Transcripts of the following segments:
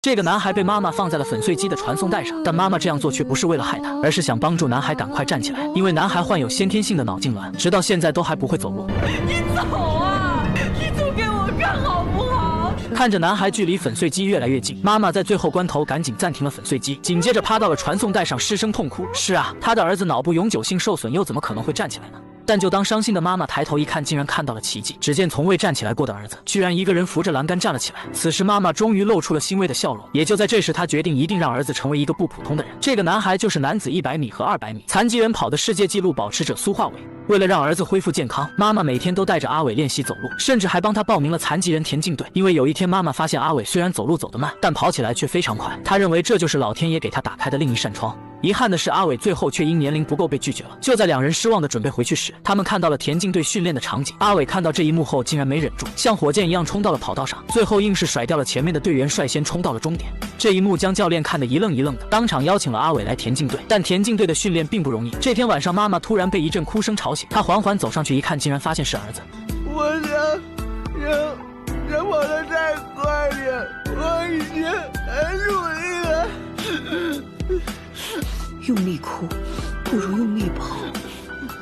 这个男孩被妈妈放在了粉碎机的传送带上，但妈妈这样做却不是为了害他，而是想帮助男孩赶快站起来，因为男孩患有先天性的脑痉挛，直到现在都还不会走路。你走啊！你走给我看好不好？看着男孩距离粉碎机越来越近，妈妈在最后关头赶紧暂停了粉碎机，紧接着趴到了传送带上失声痛哭。是啊，他的儿子脑部永久性受损，又怎么可能会站起来呢？但就当伤心的妈妈抬头一看，竟然看到了奇迹。只见从未站起来过的儿子，居然一个人扶着栏杆站了起来。此时妈妈终于露出了欣慰的笑容。也就在这时，她决定一定让儿子成为一个不普通的人。这个男孩就是男子100米和200米残疾人跑的世界纪录保持者苏化伟。为了让儿子恢复健康，妈妈每天都带着阿伟练习走路，甚至还帮他报名了残疾人田径队。因为有一天妈妈发现阿伟虽然走路走得慢，但跑起来却非常快，她认为这就是老天爷给他打开的另一扇窗。遗憾的是，阿伟最后却因年龄不够被拒绝了。就在两人失望的准备回去时，他们看到了田径队训练的场景。阿伟看到这一幕后，竟然没忍住，像火箭一样冲到了跑道上，最后硬是甩掉了前面的队员，率先冲到了终点。这一幕将教练看得一愣一愣的，当场邀请了阿伟来田径队。但田径队的训练并不容易。这天晚上，妈妈突然被一阵哭声吵醒，她缓缓走上去一看，竟然发现是儿子。我想人跑得太快了，我已经很努力了。用力哭，不如用力跑。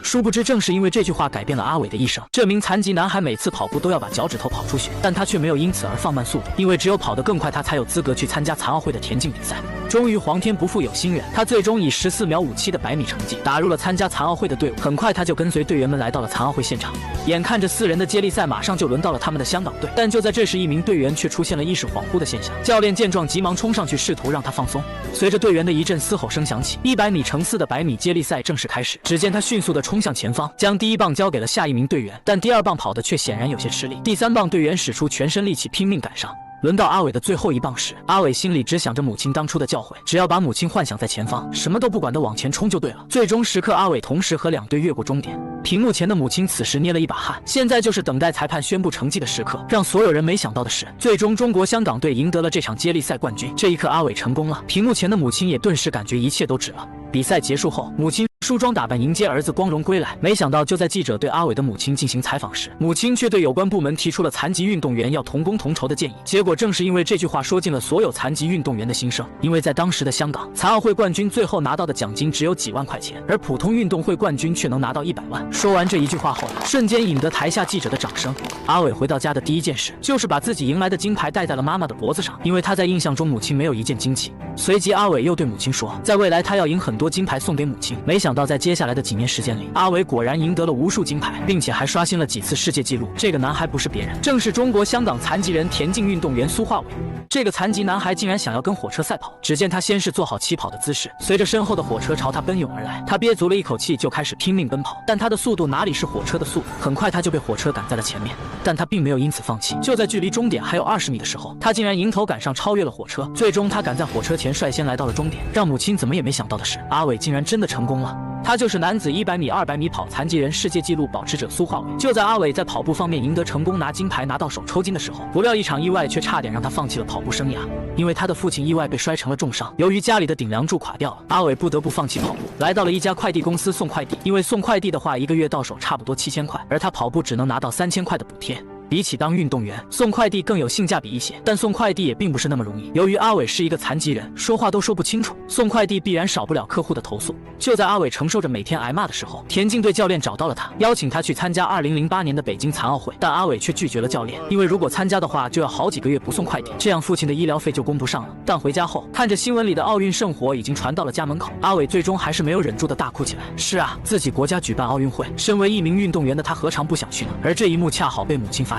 殊不知，正是因为这句话改变了阿伟的一生。这名残疾男孩每次跑步都要把脚趾头跑出血，但他却没有因此而放慢速度，因为只有跑得更快，他才有资格去参加残奥会的田径比赛。终于，皇天不负有心人，他最终以14秒57的100米成绩打入了参加残奥会的队伍。很快，他就跟随队员们来到了残奥会现场。眼看着4人的接力赛马上就轮到了他们的香港队，但就在这时，一名队员却出现了意识恍惚的现象。教练见状，急忙冲上去试图让他放松。随着队员的一阵嘶吼声响起，100米乘4的100米接力赛正式开始。只见他迅速地冲向前方，将第1棒交给了下一名队员，但第2棒跑的却显然有些吃力。第3棒队员使出全身力气拼命赶上。轮到阿伟的最后一棒时，阿伟心里只想着母亲当初的教诲，只要把母亲幻想在前方，什么都不管的往前冲就对了。最终时刻，阿伟同时和2队越过终点。屏幕前的母亲此时捏了一把汗，现在就是等待裁判宣布成绩的时刻。让所有人没想到的是，最终中国香港队赢得了这场接力赛冠军。这一刻，阿伟成功了，屏幕前的母亲也顿时感觉一切都值了。比赛结束后，母亲梳妆打扮迎接儿子光荣归来。没想到就在记者对阿伟的母亲进行采访时，母亲却对有关部门提出了残疾运动员要同工同酬的建议。结果正是因为这句话说尽了所有残疾运动员的心声。因为在当时的香港，残奥会冠军最后拿到的奖金只有几万块钱，而普通运动会冠军却能拿到100万。说完这一句话后，瞬间引得台下记者的掌声。阿伟回到家的第一件事就是把自己赢来的金牌戴在了妈妈的脖子上，因为他在印象中母亲没有一件金器。随即阿伟又对母亲说，在未来他要赢很多金牌送给母亲。没想到在接下来的几年时间里，阿伟果然赢得了无数金牌，并且还刷新了几次世界纪录。这个男孩不是别人，正是中国香港残疾人田径运动员苏化伟。这个残疾男孩竟然想要跟火车赛跑，只见他先是做好起跑的姿势，随着身后的火车朝他奔涌而来，他憋足了一口气就开始拼命奔跑，但他的速度哪里是火车的速度，很快他就被火车赶在了前面。但他并没有因此放弃，就在距离终点还有20米的时候，他竟然迎头赶上，超越了火车。最终他赶在火车前率先来到了终点。让母亲怎么也没想到的是，阿伟竟然真的成功了。他就是男子100米、200米跑残疾人世界纪录保持者苏化伟。就在阿伟在跑步方面赢得成功，拿金牌拿到手抽筋的时候，不料一场意外却差点让他放弃了跑步生涯。因为他的父亲意外被摔成了重伤，由于家里的顶梁柱垮掉了，阿伟不得不放弃跑步，来到了一家快递公司送快递。因为送快递的话，1个月到手差不多7000块，而他跑步只能拿到3000块的补贴。比起当运动员，送快递更有性价比一些，但送快递也并不是那么容易。由于阿伟是一个残疾人，说话都说不清楚，送快递必然少不了客户的投诉。就在阿伟承受着每天挨骂的时候，田径队教练找到了他，邀请他去参加2008年的北京残奥会，但阿伟却拒绝了教练，因为如果参加的话，就要好几个月不送快递，这样父亲的医疗费就供不上了。但回家后，看着新闻里的奥运圣火已经传到了家门口，阿伟最终还是没有忍住的大哭起来。是啊，自己国家举办奥运会，身为一名运动员的他何尝不想去呢？而这一幕恰好被母亲发现。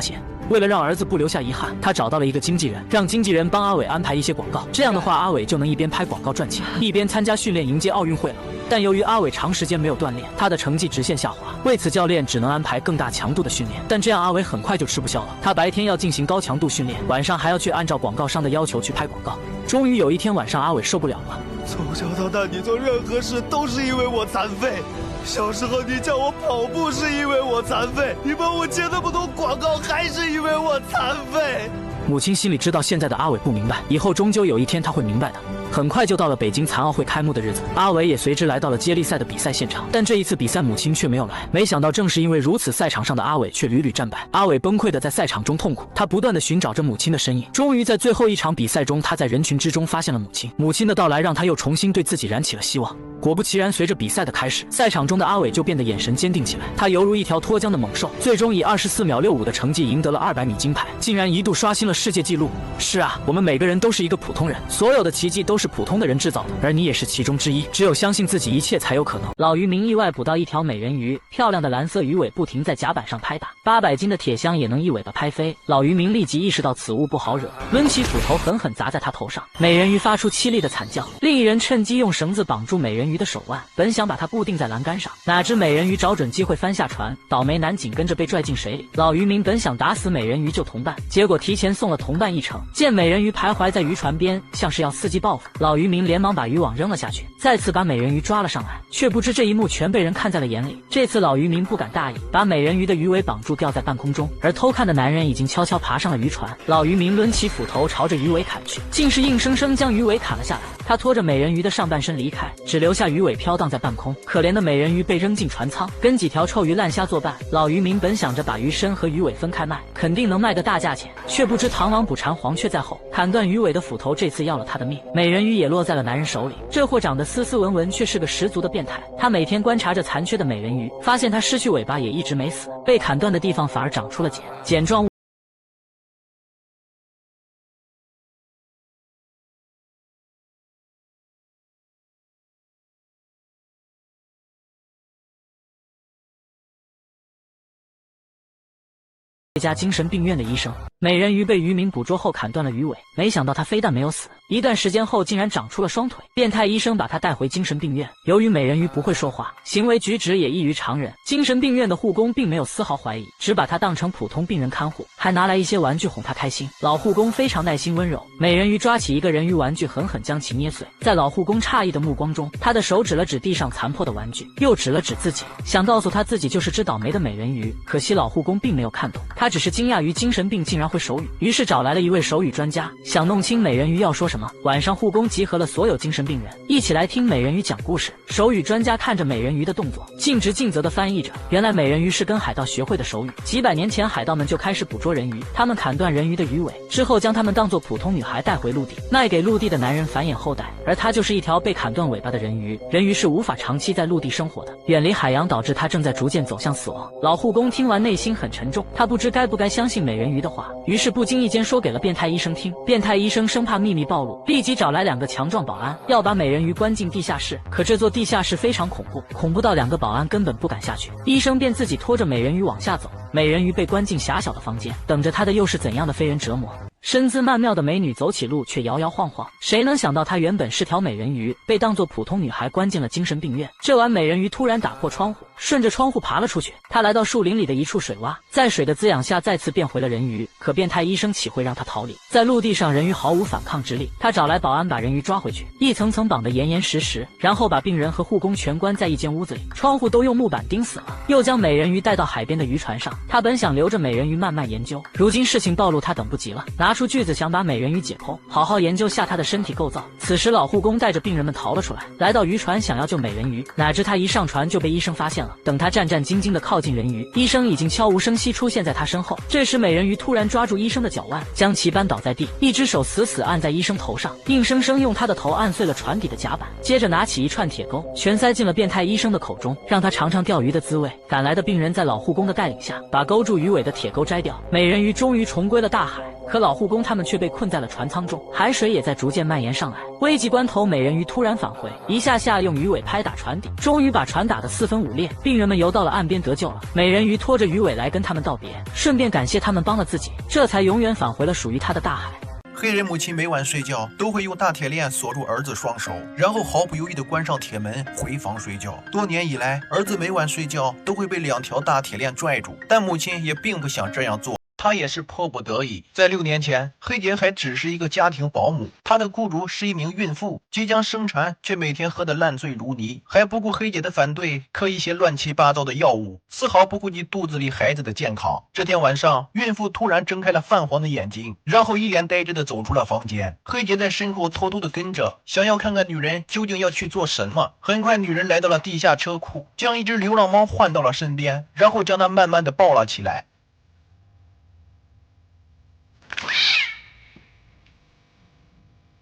为了让儿子不留下遗憾，他找到了一个经纪人，让经纪人帮阿伟安排一些广告，这样的话阿伟就能一边拍广告赚钱，一边参加训练迎接奥运会了。但由于阿伟长时间没有锻炼，他的成绩直线下滑，为此教练只能安排更大强度的训练。但这样阿伟很快就吃不消了，他白天要进行高强度训练，晚上还要去按照广告商的要求去拍广告。终于有一天晚上，阿伟受不了了。从小到大，你做任何事都是因为我残废。小时候你叫我跑步是因为我残废，你帮我接那么多广告还是因为我残废。母亲心里知道现在的阿伟不明白，以后终究有一天他会明白的。很快就到了北京残奥会开幕的日子，阿伟也随之来到了接力赛的比赛现场。但这一次比赛母亲却没有来，没想到正是因为如此，赛场上的阿伟却屡屡战败。阿伟崩溃的在赛场中痛苦，他不断的寻找着母亲的身影，终于在最后一场比赛中，他在人群之中发现了母亲。母亲的到来让他又重新对自己燃起了希望。果不其然，随着比赛的开始，赛场中的阿伟就变得眼神坚定起来，他犹如一条脱缰的猛兽，最终以24秒65的成绩赢得了200米金牌，竟然一度刷新了世界纪录。是啊，我们每个人都是一个普通人，所有的奇迹都是普通的人制造的，而你也是其中之一。只有相信自己，一切才有可能。老渔民意外捕到一条美人鱼，漂亮的蓝色鱼尾不停在甲板上拍打，800斤的铁箱也能一尾巴拍飞。老渔民立即意识到此物不好惹，抡起斧头狠狠砸在他头上。美人鱼发出凄厉的惨叫，另一人趁机用绳子绑住美人鱼的手腕，本想把它固定在栏杆上，哪知美人鱼找准机会翻下船，倒霉男紧跟着被拽进水里。老渔民本想打死美人鱼救同伴，结果提前送了同伴一程。见美人鱼徘徊在渔船边，像是要伺机报复，老渔民连忙把渔网扔了下去，再次把美人鱼抓了上来，却不知这一幕全被人看在了眼里。这次老渔民不敢大意，把美人鱼的鱼尾绑住吊在半空中，而偷看的男人已经悄悄爬上了渔船。老渔民抡起斧头朝着鱼尾砍去，竟是硬生生将鱼尾砍了下来。他拖着美人鱼的上半身离开，只留下鱼尾飘荡在半空。可怜的美人鱼被扔进船舱，跟几条臭鱼烂虾作伴。老渔民本想着把鱼身和鱼尾分开卖，肯定能卖个大价钱，却不知螳螂捕蝉，黄雀在后，砍断鱼尾的斧头这次要了他的命。美人鱼也落在了男人手里，这货长得斯斯文文，却是个十足的变态。他每天观察着残缺的美人鱼，发现它失去尾巴也一直没死，被砍断的地方反而长出了茧状物。一家精神病院的医生，美人鱼被渔民捕捉后砍断了鱼尾，没想到它非但没有死，一段时间后竟然长出了双腿。变态医生把它带回精神病院，由于美人鱼不会说话，行为举止也异于常人，精神病院的护工并没有丝毫怀疑，只把它当成普通病人看护，还拿来一些玩具哄它开心。老护工非常耐心温柔，美人鱼抓起一个人鱼玩具狠狠将其捏碎。在老护工诧异的目光中，他的手指了指地上残破的玩具，又指了指自己，想告诉他自己就是只倒霉的美人鱼。可惜老护工并没有看懂，他只是惊讶于精神病竟然会手语，于是找来了一位手语专家，想弄清美人鱼要说什么。晚上护工集合了所有精神病人，一起来听美人鱼讲故事。手语专家看着美人鱼的动作，尽职尽责地翻译着。原来美人鱼是跟海盗学会的手语，几百年前海盗们就开始捕捉人鱼，他们砍断人鱼的鱼尾之后，将它们当作普通女孩带回陆地，卖给陆地的男人繁衍后代，而它就是一条被砍断尾巴的人鱼。人鱼是无法长期在陆地生活的，远离海洋导致它正在逐渐走向死亡。老护工听完内心很沉重，他不知该不该相信美人鱼的话，于是不经意间说给了变态医生听。变态医生生怕秘密暴露，立即找来2个强壮保安，要把美人鱼关进地下室。可这座地下室非常恐怖，恐怖到2个保安根本不敢下去，医生便自己拖着美人鱼往下走。美人鱼被关进狭小的房间，等着她的又是怎样的非人折磨。身姿曼妙的美女走起路却摇摇晃晃，谁能想到她原本是条美人鱼，被当作普通女孩关进了精神病院。这晚美人鱼突然打破窗户，顺着窗户爬了出去，她来到树林里的一处水洼，在水的滋养下再次变回了人鱼。可变态医生岂会让她逃离？在陆地上人鱼毫无反抗之力，他找来保安把人鱼抓回去，一层层绑得严严实实，然后把病人和护工全关在一间屋子里，窗户都用木板钉死了，又将美人鱼带到海边的渔船上。他本想留着美人鱼慢慢研究，如今事情暴露，他等不及了，拿出锯子想把美人鱼解剖，好好研究下她的身体构造。此时老护工带着病人们逃了出来，来到渔船想要救美人鱼，哪知他一上船就被医生发现了。等他战战兢兢地靠近人鱼，医生已经悄无声息出现在他身后。这时美人鱼突然抓住医生的脚腕，将其扳倒在地，一只手死死按在医生头上，硬生生用他的头按碎了船底的甲板，接着拿起一串铁钩全塞进了变态医生的口中，让他尝尝钓鱼的滋味。赶来的病人在老护工的带领下，把勾住鱼尾的铁钩摘掉，美人鱼终于重归了大海。可老护工他们却被困在了船舱中，海水也在逐渐蔓延上来。危急关头，美人鱼突然返回，一下下用鱼尾拍打船底，终于把船打得4分5裂。病人们游到了岸边得救了，美人鱼拖着鱼尾来跟他们道别，顺便感谢他们帮了自己，这才永远返回了属于他的大海。黑人母亲每晚睡觉都会用大铁链锁住儿子双手，然后毫不犹豫地关上铁门回房睡觉。多年以来，儿子每晚睡觉都会被2条大铁链拽住，但母亲也并不想这样做。她也是迫不得已。在6年前，黑姐还只是一个家庭保姆，她的雇主是一名孕妇，即将生产，却每天喝得烂醉如泥，还不顾黑姐的反对，嗑一些乱七八糟的药物，丝毫不顾及肚子里孩子的健康。这天晚上，孕妇突然睁开了泛黄的眼睛，然后一脸呆滞的走出了房间。黑姐在身后偷偷的跟着，想要看看女人究竟要去做什么。很快，女人来到了地下车库，将一只流浪猫换到了身边，然后将它慢慢的抱了起来。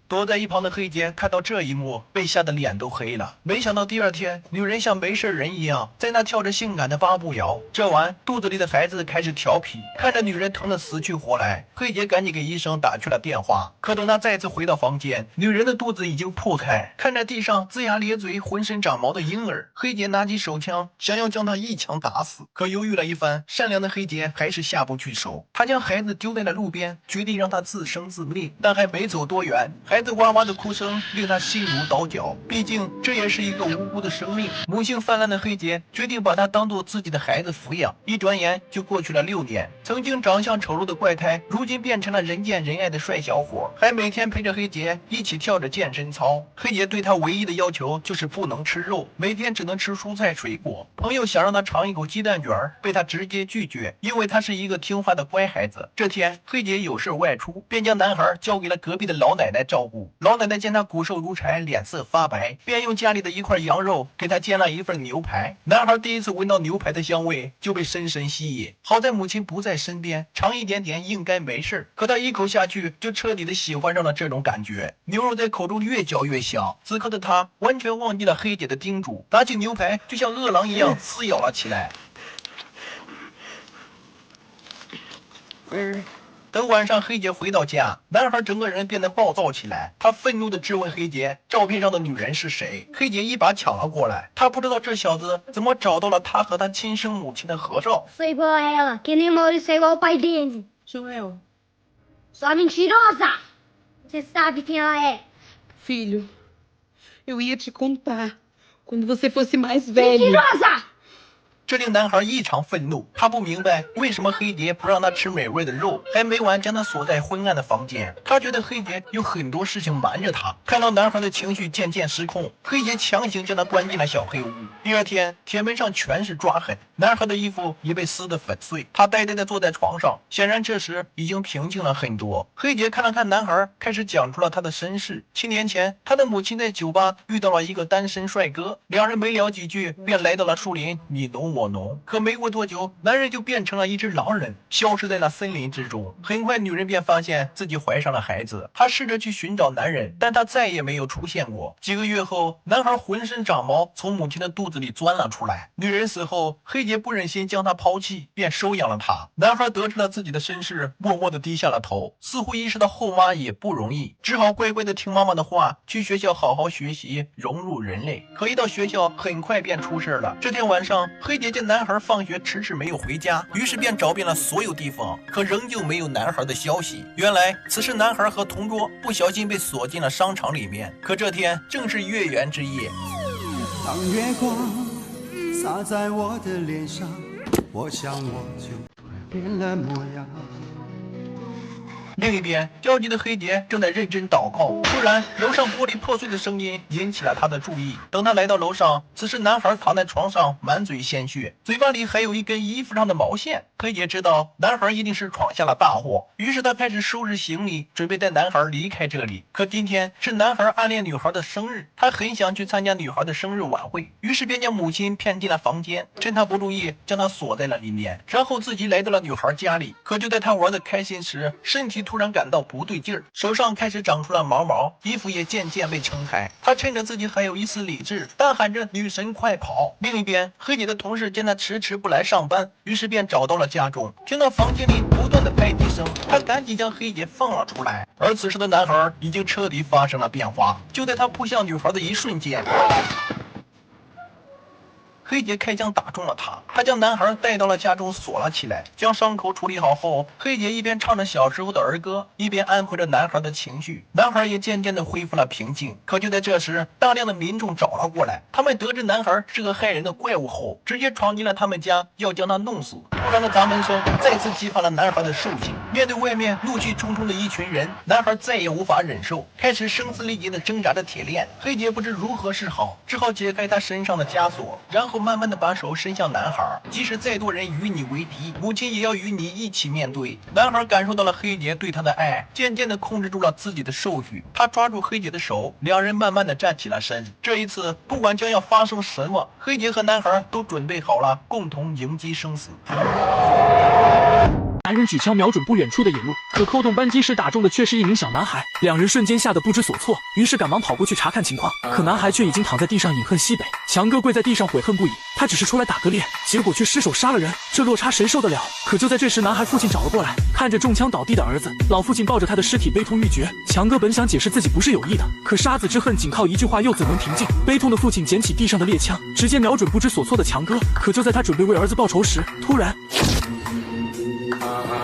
躲在一旁的黑姐看到这一幕，被吓得脸都黑了。没想到第二天，女人像没事人一样，在那跳着性感的八步摇。这晚，肚子里的孩子开始调皮，看着女人疼得死去活来，黑姐赶紧给医生打去了电话。可等她再次回到房间，女人的肚子已经破开，看着地上龇牙咧嘴、浑身长毛的婴儿，黑姐拿起手枪，想要将他一枪打死。可犹豫了一番，善良的黑姐还是下不去手，她将孩子丢在了路边，决定让他自生自灭。但还没走多远，孩子哇哇的哭声令他心如刀绞，毕竟这也是一个无辜的生命。母性泛滥的黑姐决定把他当做自己的孩子抚养。一转眼就过去了6年，曾经长相丑陋的怪胎，如今变成了人见人爱的帅小伙，还每天陪着黑姐一起跳着健身操。黑姐对他唯一的要求就是不能吃肉，每天只能吃蔬菜水果。朋友想让他尝一口鸡蛋卷，被他直接拒绝，因为他是一个听话的乖孩子。这天，黑姐有事外出，便将男孩交给了隔壁的老奶奶照顾。老奶奶见他骨瘦如柴，脸色发白，便用家里的一块羊肉给他煎了一份牛排。男孩第一次闻到牛排的香味，就被深深吸引。好在母亲不在身边，尝一点点应该没事。可他一口下去，就彻底的喜欢上了这种感觉。牛肉在口中越嚼越香。此刻的他完全忘记了黑姐的叮嘱，拿起牛排就像饿狼一样撕咬了起来。等晚上黑姐回到家，男孩整个人变得暴躁起来。他愤怒地质问黑姐，照片上的女人是谁？黑姐一把抢了过来，他不知道这小子怎么找到了他和他亲生母亲的合照。 Foi igual a ela, que nem Maurício é igual ao pai dele. Sou eu. Sua mentirosa! Você sabe quem ela é. Filho, eu ia te contar quando você fosse mais velho. Mentirosa! 这令男孩异常愤怒，他不明白为什么黑姐不让他吃美味的肉，还每晚将他锁在昏暗的房间。他觉得黑姐有很多事情瞒着他。看到男孩的情绪渐渐失控，黑姐强行将他关进了小黑屋。第二天，铁门上全是抓痕，男孩的衣服也被撕得粉碎。他呆呆地坐在床上，显然这时已经平静了很多。黑姐看了看男孩，开始讲出了他的身世。7年前，他的母亲在酒吧遇到了一个单身帅哥，两人没聊几句，便来到了树林，你侬我侬。可没过多久，男人就变成了一只狼人，消失在那森林之中。很快，女人便发现自己怀上了孩子。她试着去寻找男人，但他再也没有出现过。几个月后，男孩浑身长毛，从母亲的肚子里钻了出来。女人死后，黑姐不忍心将他抛弃，便收养了他。男孩得知了自己的身世，默默地低下了头，似乎意识到后妈也不容易，只好乖乖地听妈妈的话，去学校好好学习，融入人类。可一到学校，很快便出事了。这天晚上，黑姐见男孩放学迟迟没有回家，于是便找遍了所有地方，可仍旧没有男孩的消息。原来此时男孩和同桌不小心被锁进了商场里面。可这天正是月圆之夜，当月光洒在我的脸上，我想我就变了模样。另一边，焦急的黑姐正在认真祷告，突然楼上玻璃破碎的声音引起了她的注意。等她来到楼上，此时男孩躺在床上，满嘴鲜血，嘴巴里还有一根衣服上的毛线。黑姐知道男孩一定是闯下了大祸，于是她开始收拾行李，准备带男孩离开这里。可今天是男孩暗恋女孩的生日，他很想去参加女孩的生日晚会，于是便将母亲骗进了房间，趁她不注意将她锁在了里面，然后自己来到了女孩家里。可就在他玩得开心时，身体突然感到不对劲儿，手上开始长出了毛毛，衣服也渐渐被撑开。他趁着自己还有一丝理智，大喊着女神快跑。另一边，黑姐的同事见他迟迟不来上班，于是便找到了家中，听到房间里不断的拍击声，他赶紧将黑姐放了出来。而此时的男孩已经彻底发生了变化，就在他扑向女孩的一瞬间，黑杰开枪打中了他，他将男孩带到了家中锁了起来，将伤口处理好后，黑杰一边唱着小时候的儿歌，一边安抚着男孩的情绪，男孩也渐渐的恢复了平静。可就在这时，大量的民众找了过来，他们得知男孩是个害人的怪物后，直接闯进了他们家，要将他弄死。突然的砸门声再次激发了男孩的兽性，面对外面怒气冲冲的一群人，男孩再也无法忍受，开始声嘶力竭的挣扎着铁链。黑杰不知如何是好，只好解开他身上的枷锁，然后慢慢的把手伸向男孩。即使再多人与你为敌，母亲也要与你一起面对。男孩感受到了黑杰对他的爱，渐渐的控制住了自己的兽欲。他抓住黑杰的手，两人慢慢的站起了身。这一次，不管将要发生什么，黑杰和男孩都准备好了，共同迎击生死。男人举枪瞄准不远处的野鹿，可扣动扳机时打中的却是一名小男孩。两人瞬间吓得不知所措，于是赶忙跑过去查看情况。可男孩却已经躺在地上饮恨西北。强哥跪在地上悔恨不已，他只是出来打个猎，结果却失手杀了人，这落差谁受得了？可就在这时，男孩父亲找了过来，看着中枪倒地的儿子，老父亲抱着他的尸体悲痛欲绝。强哥本想解释自己不是有意的，可杀子之恨仅靠一句话又怎能平静？悲痛的父亲捡起地上的猎枪，直接瞄准不知所措的强哥。可就在他准备为儿子报仇时，突然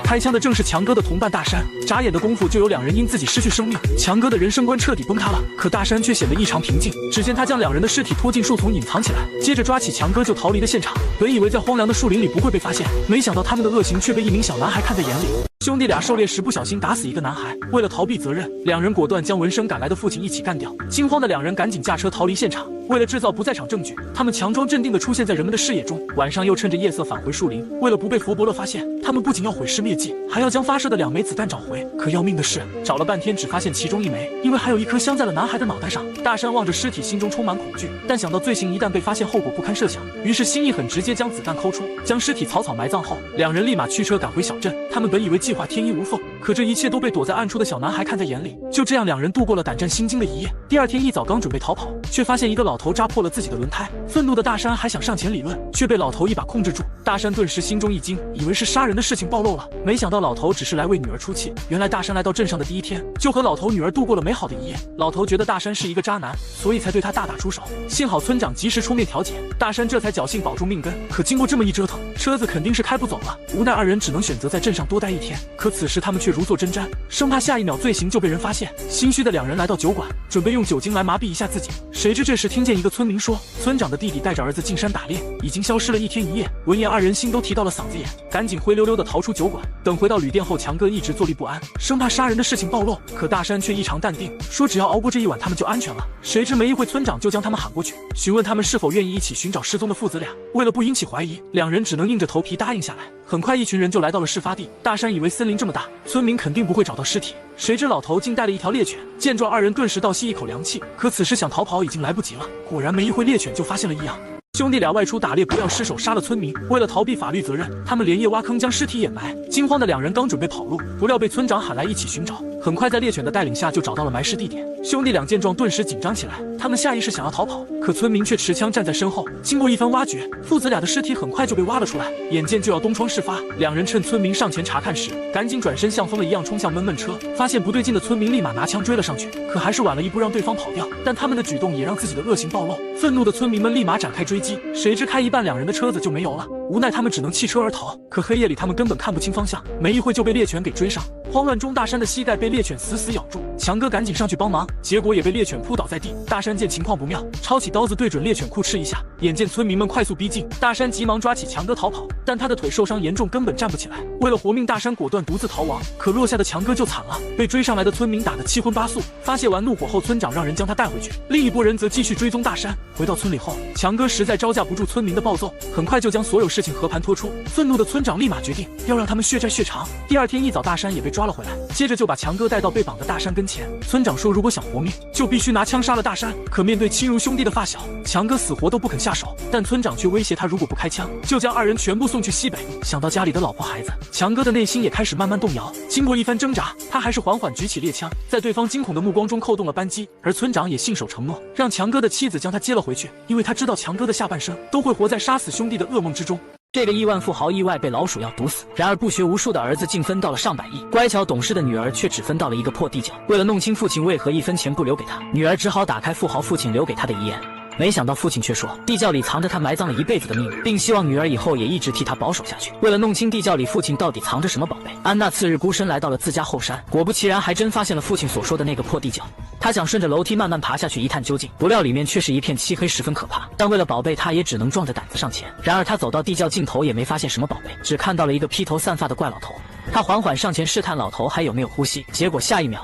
开枪的正是强哥的同伴大山，眨眼的功夫就有两人因自己失去生命，强哥的人生观彻底崩塌了。可大山却显得异常平静，只见他将两人的尸体拖进树丛隐藏起来，接着抓起强哥就逃离了现场。本以为在荒凉的树林里不会被发现，没想到他们的恶行却被一名小男孩看在眼里。兄弟俩狩猎时不小心打死一个男孩，为了逃避责任，两人果断将闻声赶来的父亲一起干掉。惊慌的两人赶紧驾车逃离现场。为了制造不在场证据，他们强装镇定地出现在人们的视野中，晚上又趁着夜色返回树林。为了不被佛伯乐发现，他们不仅要毁尸灭迹，还要将发射的2枚子弹找回。可要命的是，找了半天只发现其中1枚，因为还有一颗镶在了男孩的脑袋上。大山望着尸体，心中充满恐惧，但想到罪行一旦被发现，后果不堪设想，于是心一狠，直接将子弹抠出，将尸体草草埋葬后，两人立马驱车赶回小镇。他们本以为计划天衣无缝，可这一切都被躲在暗处的小男孩看在眼里。就这样，两人度过了胆战心惊的一夜。第二天一早，刚准备逃跑，却发现一个老头扎破了自己的轮胎。愤怒的大山还想上前理论，却被老头一把控制住。大山顿时心中一惊，以为是杀人的事情暴露了，没想到老头只是来为女儿出气。原来大山来到镇上的第一天，就和老头女儿度过了美好的一夜。老头觉得大山是一个渣男，所以才对他大打出手。幸好村长及时出面调解，大山这才侥幸保住命根。可经过这么一折腾，车子肯定是开不走了。无奈二人只能选择在镇上多待1天。可此时他们却如坐针毡，生怕下一秒罪行就被人发现。心虚的两人来到酒馆，准备用酒精来麻痹一下自己。谁知这时听见一个村民说，村长的弟弟带着儿子进山打猎，已经消失了1天1夜。闻言，二人心都提到了嗓子眼，赶紧灰溜溜地逃出酒馆。等回到旅店后，强哥一直坐立不安，生怕杀人的事情暴露。可大山却异常淡定，说只要熬过这一晚，他们就安全了。谁知没一会，村长就将他们喊过去，询问他们是否愿意一起寻找失踪的父子俩。为了不引起怀疑，两人只能硬着头皮答应下来。很快，一群人就来到了事发地。大山以为森林这么大，村民肯定不会找到尸体，谁知老头竟带了一条猎犬。见状，二人顿时倒吸一口凉气。可此时想逃跑已经来不及了。果然，没一会，猎犬就发现了异样。兄弟俩外出打猎，不料失手杀了村民。为了逃避法律责任，他们连夜挖坑将尸体掩埋。惊慌的两人刚准备跑路，不料被村长喊来一起寻找。很快在猎犬的带领下就找到了埋尸地点。兄弟俩见状顿时紧张起来，他们下意识想要逃跑，可村民却持枪站在身后。经过一番挖掘，父子俩的尸体很快就被挖了出来。眼见就要东窗事发，两人趁村民上前查看时，赶紧转身像疯了一样冲向闷闷车。发现不对劲的村民立马拿枪追了上去，可还是晚了一步让对方跑掉。但他们的举动也让自己的恶行暴露，愤怒的村民们立马展开追击，谁知开一半，两人的车子就没油了。无奈他们只能弃车而逃，可黑夜里他们根本看不清方向，没一会就被猎犬给追上。慌乱中，大山的膝盖被猎犬死死咬住，强哥赶紧上去帮忙，结果也被猎犬扑倒在地。大山见情况不妙，抄起刀子对准猎犬酷吃一下。眼见村民们快速逼近，大山急忙抓起强哥逃跑，但他的腿受伤严重，根本站不起来。为了活命，大山果断独自逃亡。可落下的强哥就惨了，被追上来的村民打得七荤八素。发泄完怒火后，村长让人将他带回去，另一拨人则继续追踪大山。回到村里后，强哥实在招架不住村民的暴揍，很快就将所有事情和盘托出。愤怒的村长立马决定要让他们血债血偿。第二天一早，大山也被抓了回来，接着就把强哥带到被绑的大山跟前。村长说，如果想活命，就必须拿枪杀了大山。可面对亲如兄弟的发小，强哥死活都不肯下手，但村长却威胁他，如果不开枪，就将二人全部送去西北。想到家里的老婆孩子，强哥的内心也开始慢慢动摇。经过一番挣扎，他还是缓缓举起猎枪，在对方惊恐的目光中扣动了扳机。而村长也信守承诺，让强哥的妻子将他接了回去，因为他知道强哥的下半生都会活在杀死兄弟的噩梦之中。这个亿万富豪意外被老鼠药毒死，然而不学无术的儿子竟分到了上百亿，乖巧懂事的女儿却只分到了一个破地角。为了弄清父亲为何1分钱不留给他，女儿只好打开富豪父亲留给他的遗言。没想到父亲却说，地窖里藏着他埋葬了一辈子的秘密，并希望女儿以后也一直替他保守下去。为了弄清地窖里父亲到底藏着什么宝贝，安娜次日孤身来到了自家后山，果不其然，还真发现了父亲所说的那个破地窖。她想顺着楼梯慢慢爬下去一探究竟，不料里面却是一片漆黑，十分可怕。但为了宝贝，她也只能壮着胆子上前。然而她走到地窖尽头也没发现什么宝贝，只看到了一个披头散发的怪老头。她缓缓上前试探老头还有没有呼吸，结果下一秒，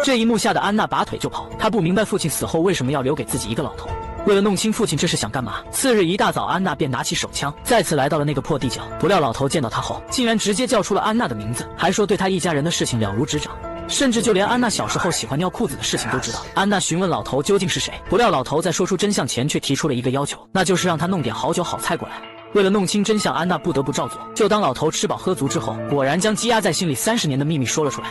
这一幕吓得安娜拔腿就跑。她不明白父亲死后为什么要留给自己一个老头。为了弄清父亲这是想干嘛，次日一大早，安娜便拿起手枪，再次来到了那个破地窖。不料老头见到她后，竟然直接叫出了安娜的名字，还说对她一家人的事情了如指掌，甚至就连安娜小时候喜欢尿裤子的事情都知道。安娜询问老头究竟是谁，不料老头在说出真相前却提出了一个要求，那就是让他弄点好酒好菜过来。为了弄清真相，安娜不得不照做。就当老头吃饱喝足之后，果然将积压在心里30年的秘密说了出来。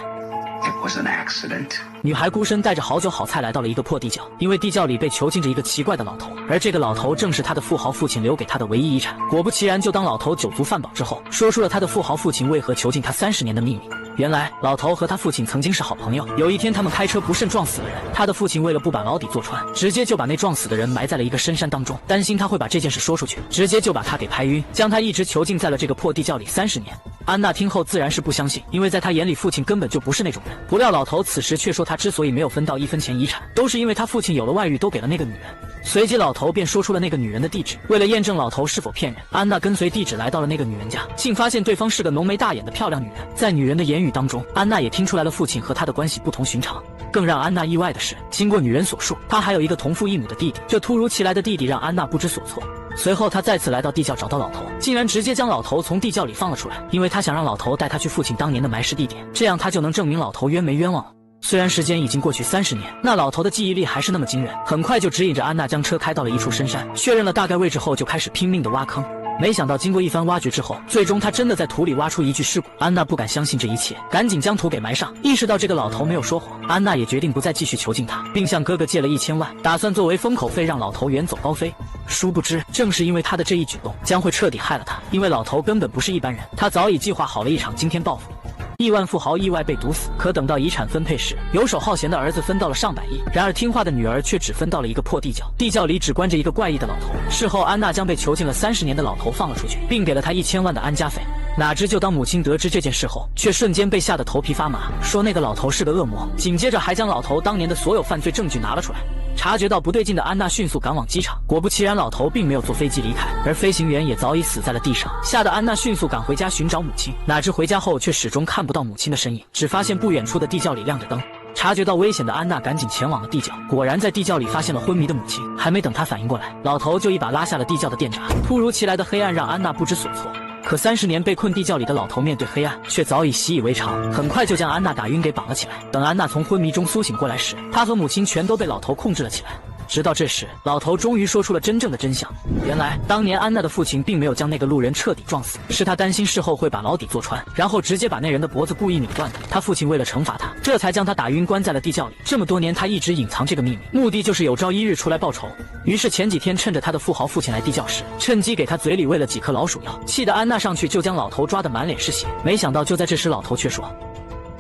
It was an accident. 女孩孤身带着好酒好菜来到了一个破地窖，因为地窖里被囚禁着一个奇怪的老头，而这个老头正是她的富豪父亲留给她的唯一遗产。果不其然，就当老头酒足饭饱之后，说出了他的富豪父亲为何囚禁他30年的秘密。原来老头和他父亲曾经是好朋友，有一天他们开车不慎撞死了人，他的父亲为了不把牢底坐穿，直接就把那撞死的人埋在了一个深山当中，担心他会把这件事说出去，直接就把他给拍晕，将他一直囚禁在了这个破地窖里30年。安娜听后自然是不相信，因为在她眼里父亲根本就不是那种人。不料老头此时却说他之所以没有分到1分钱遗产，都是因为他父亲有了外遇都给了那个女人。随即老头便说出了那个女人的地址。为了验证老头是否骗人，安娜跟随地址来到了那个女人家，竟发现对方是个浓眉大眼的漂亮女人。在女人的言语当中，安娜也听出来了父亲和她的关系不同寻常。更让安娜意外的是，经过女人所述，她还有一个同父异母的弟弟。这突如其来的弟弟让安娜不知所措。随后她再次来到地窖找到老头，竟然直接将老头从地窖里放了出来，因为她想让老头带她去父亲当年的埋尸地点，这样她就能证明老头冤没冤枉了。虽然时间已经过去30年，那老头的记忆力还是那么惊人，很快就指引着安娜将车开到了一处深山，确认了大概位置后就开始拼命的挖坑。没想到经过一番挖掘之后，最终他真的在土里挖出一具尸骨。安娜不敢相信这一切，赶紧将土给埋上。意识到这个老头没有说谎，安娜也决定不再继续囚禁他，并向哥哥借了1000万，打算作为封口费让老头远走高飞。殊不知，正是因为他的这一举动，将会彻底害了他。因为老头根本不是一般人，他早已计划好了一场惊天报复。亿万富豪意外被毒死，可等到遗产分配时，游手好闲的儿子分到了上百亿，然而听话的女儿却只分到了一个破地窖。地窖里只关着一个怪异的老头。事后，安娜将被囚禁了30年的老头放了出去，并给了他1000万的安家费。哪知就当母亲得知这件事后，却瞬间被吓得头皮发麻，说那个老头是个恶魔。紧接着还将老头当年的所有犯罪证据拿了出来。察觉到不对劲的安娜迅速赶往机场，果不其然，老头并没有坐飞机离开，而飞行员也早已死在了地上。吓得安娜迅速赶回家寻找母亲，哪知回家后却始终看不到母亲的身影，只发现不远处的地窖里亮着灯。察觉到危险的安娜赶紧前往了地窖，果然在地窖里发现了昏迷的母亲。还没等她反应过来，老头就一把拉下了地窖的电闸。突如其来的黑暗让安娜不知所措。可30年被困地窖里的老头面对黑暗，却早已习以为常，很快就将安娜打晕给绑了起来。等安娜从昏迷中苏醒过来时，她和母亲全都被老头控制了起来。直到这时，老头终于说出了真正的真相。原来，当年安娜的父亲并没有将那个路人彻底撞死，是他担心事后会把牢底坐穿，然后直接把那人的脖子故意扭断的。他父亲为了惩罚他，这才将他打晕关在了地窖里。这么多年，他一直隐藏这个秘密，目的就是有朝一日出来报仇。于是前几天趁着他的富豪父亲来地窖时，趁机给他嘴里喂了几颗老鼠药，气得安娜上去就将老头抓得满脸是血。没想到就在这时，老头却说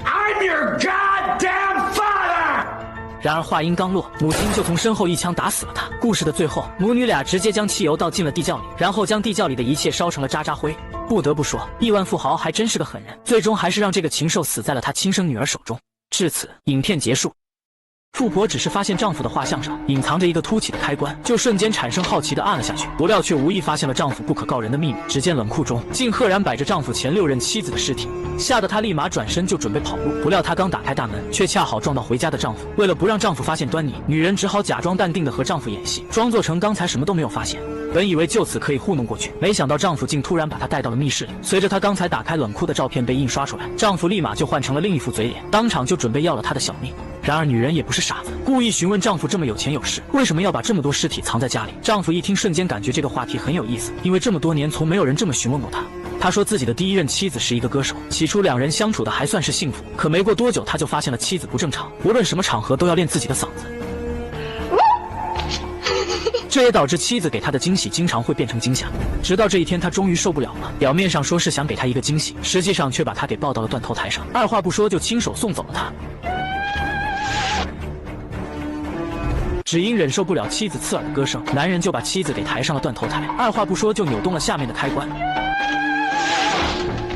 I'm your goddamn father! 然而话音刚落，母亲就从身后一枪打死了他。故事的最后，母女俩直接将汽油倒进了地窖里，然后将地窖里的一切烧成了渣渣灰。不得不说，亿万富豪还真是个狠人，最终还是让这个禽兽死在了他亲生女儿手中。至此，影片结束。富婆只是发现丈夫的画像上隐藏着一个凸起的开关，就瞬间产生好奇的按了下去，不料却无意发现了丈夫不可告人的秘密。只见冷库中竟赫然摆着丈夫前6任妻子的尸体，吓得她立马转身就准备跑路。不料她刚打开大门，却恰好撞到回家的丈夫。为了不让丈夫发现端倪，女人只好假装淡定的和丈夫演戏，装作成刚才什么都没有发现。本以为就此可以糊弄过去，没想到丈夫竟突然把她带到了密室里。随着她刚才打开冷库的照片被印刷出来，丈夫立马就换成了另一副嘴脸，当场就准备要了她的小命。然而女人也不是傻子，故意询问丈夫这么有钱有势，为什么要把这么多尸体藏在家里。丈夫一听瞬间感觉这个话题很有意思，因为这么多年从没有人这么询问过他。他说自己的第1任妻子是一个歌手，起初2人相处的还算是幸福，可没过多久他就发现了妻子不正常，无论什么场合都要练自己的嗓子。这也导致妻子给他的惊喜经常会变成惊吓。直到这一天，他终于受不了了，表面上说是想给他一个惊喜，实际上却把他给抱到了断头台上，二话不说就亲手送走了他。只因忍受不了妻子刺耳的歌声，男人就把妻子给抬上了断头台，二话不说就扭动了下面的开关，